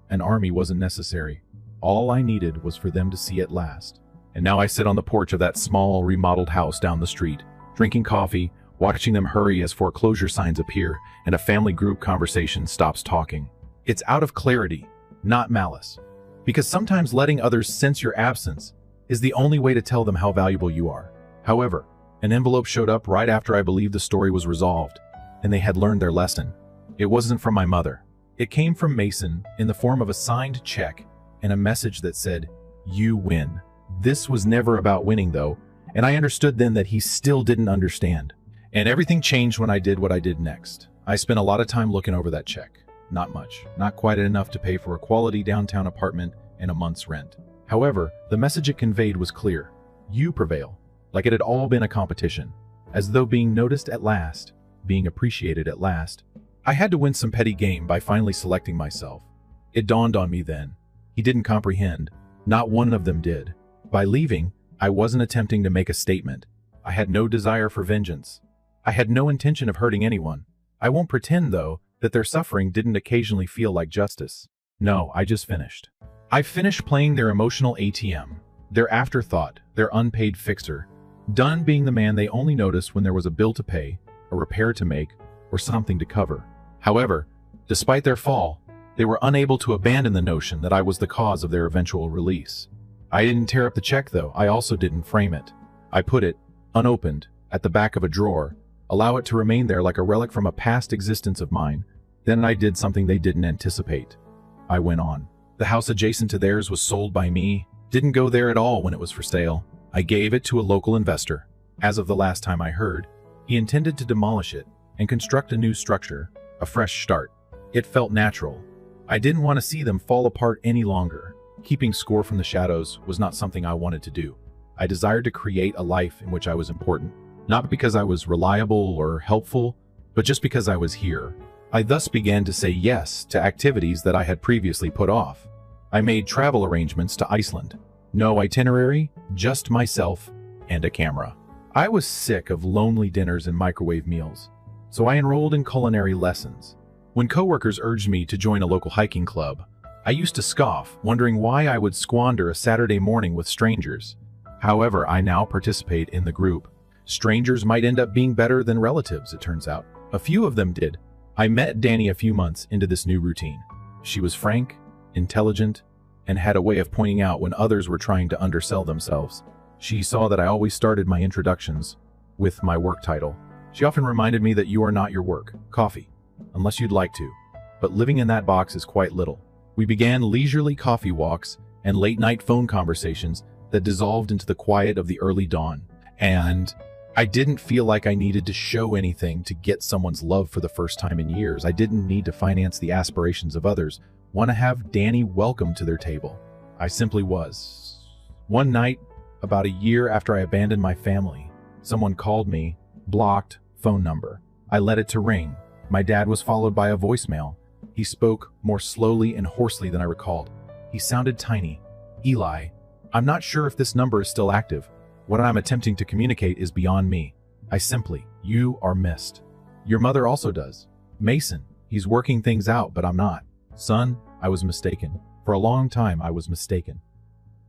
An army wasn't necessary. All I needed was for them to see at last. And now I sit on the porch of that small, remodeled house down the street, drinking coffee, watching them hurry as foreclosure signs appear and a family group conversation stops talking. It's out of clarity, not malice. Because sometimes letting others sense your absence is the only way to tell them how valuable you are. However, an envelope showed up right after I believed the story was resolved, and they had learned their lesson. It wasn't from my mother. It came from Mason in the form of a signed check and a message that said, "You win." This was never about winning, though, and I understood then that he still didn't understand. And everything changed when I did what I did next. I spent a lot of time looking over that check. Not much, not quite enough to pay for a quality downtown apartment and a month's rent. However, the message it conveyed was clear. You prevail, like it had all been a competition, as though being noticed at last, being appreciated at last. I had to win some petty game by finally selecting myself. It dawned on me then. He didn't comprehend. Not one of them did. By leaving, I wasn't attempting to make a statement. I had no desire for vengeance. I had no intention of hurting anyone. I won't pretend, though, that their suffering didn't occasionally feel like justice. No, I just finished. I finished playing their emotional ATM, their afterthought, their unpaid fixer, done being the man they only noticed when there was a bill to pay, a repair to make, or something to cover. However, despite their fall, they were unable to abandon the notion that I was the cause of their eventual release. I didn't tear up the check, though. I also didn't frame it. I put it, unopened, at the back of a drawer, allow it to remain there like a relic from a past existence of mine. Then I did something they didn't anticipate. I went on. The house adjacent to theirs was sold by me. Didn't go there at all when it was for sale. I gave it to a local investor. As of the last time I heard, he intended to demolish it and construct a new structure, a fresh start. It felt natural. I didn't want to see them fall apart any longer. Keeping score from the shadows was not something I wanted to do. I desired to create a life in which I was important, not because I was reliable or helpful, but just because I was here. I thus began to say yes to activities that I had previously put off. I made travel arrangements to Iceland. No itinerary, just myself and a camera. I was sick of lonely dinners and microwave meals, so I enrolled in culinary lessons. When coworkers urged me to join a local hiking club, I used to scoff, wondering why I would squander a Saturday morning with strangers. However, I now participate in the group. Strangers might end up being better than relatives, it turns out. A few of them did. I met Danny a few months into this new routine. She was frank, intelligent, and had a way of pointing out when others were trying to undersell themselves. She saw that I always started my introductions with my work title. She often reminded me that you are not your work, coffee, unless you'd like to. But living in that box is quite little. We began leisurely coffee walks and late-night phone conversations that dissolved into the quiet of the early dawn. And I didn't feel like I needed to show anything to get someone's love for the first time in years. I didn't need to finance the aspirations of others, want to have Danny welcome to their table. I simply was. One night, about a year after I abandoned my family, someone called me, blocked phone number. I let it to ring. My dad was followed by a voicemail. He spoke more slowly and hoarsely than I recalled. He sounded tiny. Eli, I'm not sure if this number is still active. What I'm attempting to communicate is beyond me. You are missed. Your mother also does. Mason, he's working things out, but I'm not. Son, I was mistaken. For a long time, I was mistaken.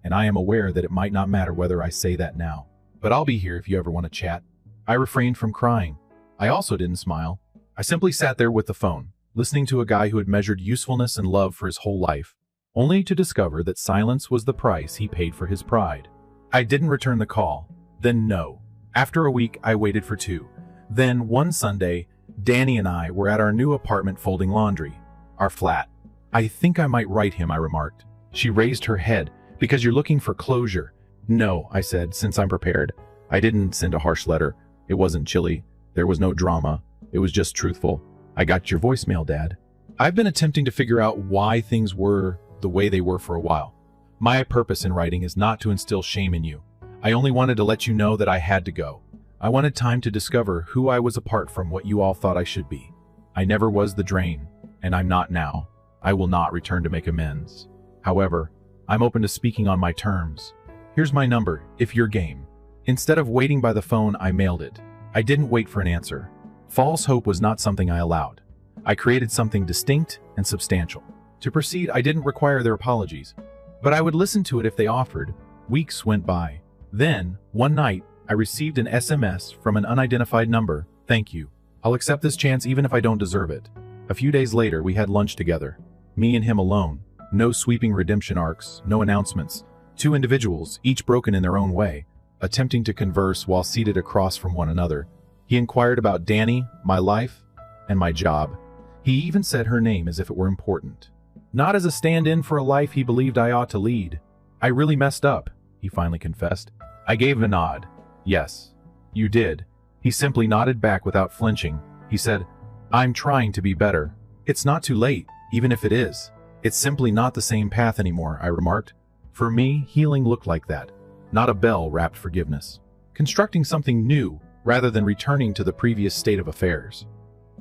And I am aware that it might not matter whether I say that now. But I'll be here if you ever want to chat. I refrained from crying. I also didn't smile. I simply sat there with the phone, listening to a guy who had measured usefulness and love for his whole life, only to discover that silence was the price he paid for his pride. I didn't return the call. Then no. After a week, I waited for 2. Then, one Sunday, Danny and I were at our new apartment folding laundry. Our flat. I think I might write him, I remarked. She raised her head. Because you're looking for closure. No, I said, since I'm prepared. I didn't send a harsh letter. It wasn't chilly. There was no drama. It was just truthful. I got your voicemail, Dad. I've been attempting to figure out why things were the way they were for a while. My purpose in writing is not to instill shame in you. I only wanted to let you know that I had to go. I wanted time to discover who I was apart from what you all thought I should be. I never was the drain, and I'm not now. I will not return to make amends. However, I'm open to speaking on my terms. Here's my number, if you're game. Instead of waiting by the phone, I mailed it. I didn't wait for an answer. False hope was not something I allowed. I created something distinct and substantial. To proceed, I didn't require their apologies, but I would listen to it if they offered. Weeks went by. Then, one night, I received an SMS from an unidentified number. Thank you. I'll accept this chance even if I don't deserve it. A few days later, we had lunch together. Me and him alone. No sweeping redemption arcs, no announcements. 2 individuals, each broken in their own way, attempting to converse while seated across from one another. He inquired about Danny, my life, and my job. He even said her name as if it were important. Not as a stand-in for a life he believed I ought to lead. I really messed up, he finally confessed. I gave him a nod. Yes, you did. He simply nodded back without flinching. He said, I'm trying to be better. It's not too late, even if it is. It's simply not the same path anymore, I remarked. For me, healing looked like that. Not a bell-wrapped forgiveness. Constructing something new rather than returning to the previous state of affairs.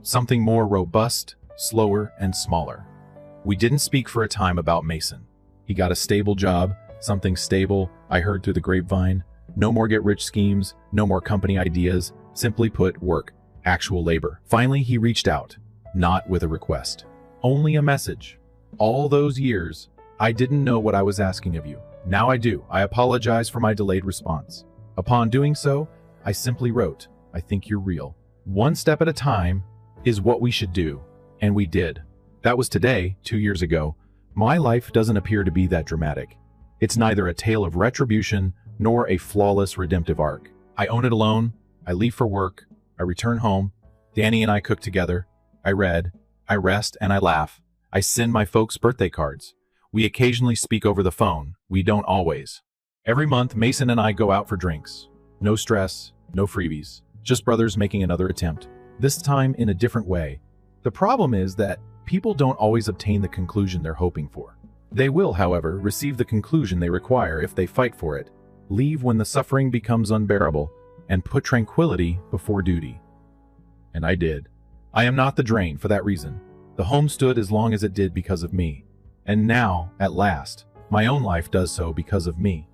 Something more robust, slower, and smaller. We didn't speak for a time about Mason. He got a stable job, something stable, I heard through the grapevine. No more get-rich schemes, no more company ideas. Simply put, work. Actual labor. Finally, he reached out. Not with a request. Only a message. All those years, I didn't know what I was asking of you. Now I do. I apologize for my delayed response. Upon doing so, I simply wrote, I think you're real. One step at a time is what we should do. And we did. That was today, 2 years ago. My life doesn't appear to be that dramatic. It's neither a tale of retribution nor a flawless redemptive arc. I own it alone. I leave for work. I return home. Danny and I cook together. I read. I rest and I laugh. I send my folks birthday cards. We occasionally speak over the phone. We don't always. Every month, Mason and I go out for drinks. No stress, no freebies. Just brothers making another attempt. This time in a different way. The problem is that people don't always obtain the conclusion they're hoping for. They will, however, receive the conclusion they require if they fight for it, leave when the suffering becomes unbearable, and put tranquility before duty. And I did. I am not the drain for that reason. The home stood as long as it did because of me. And now, at last, my own life does so because of me.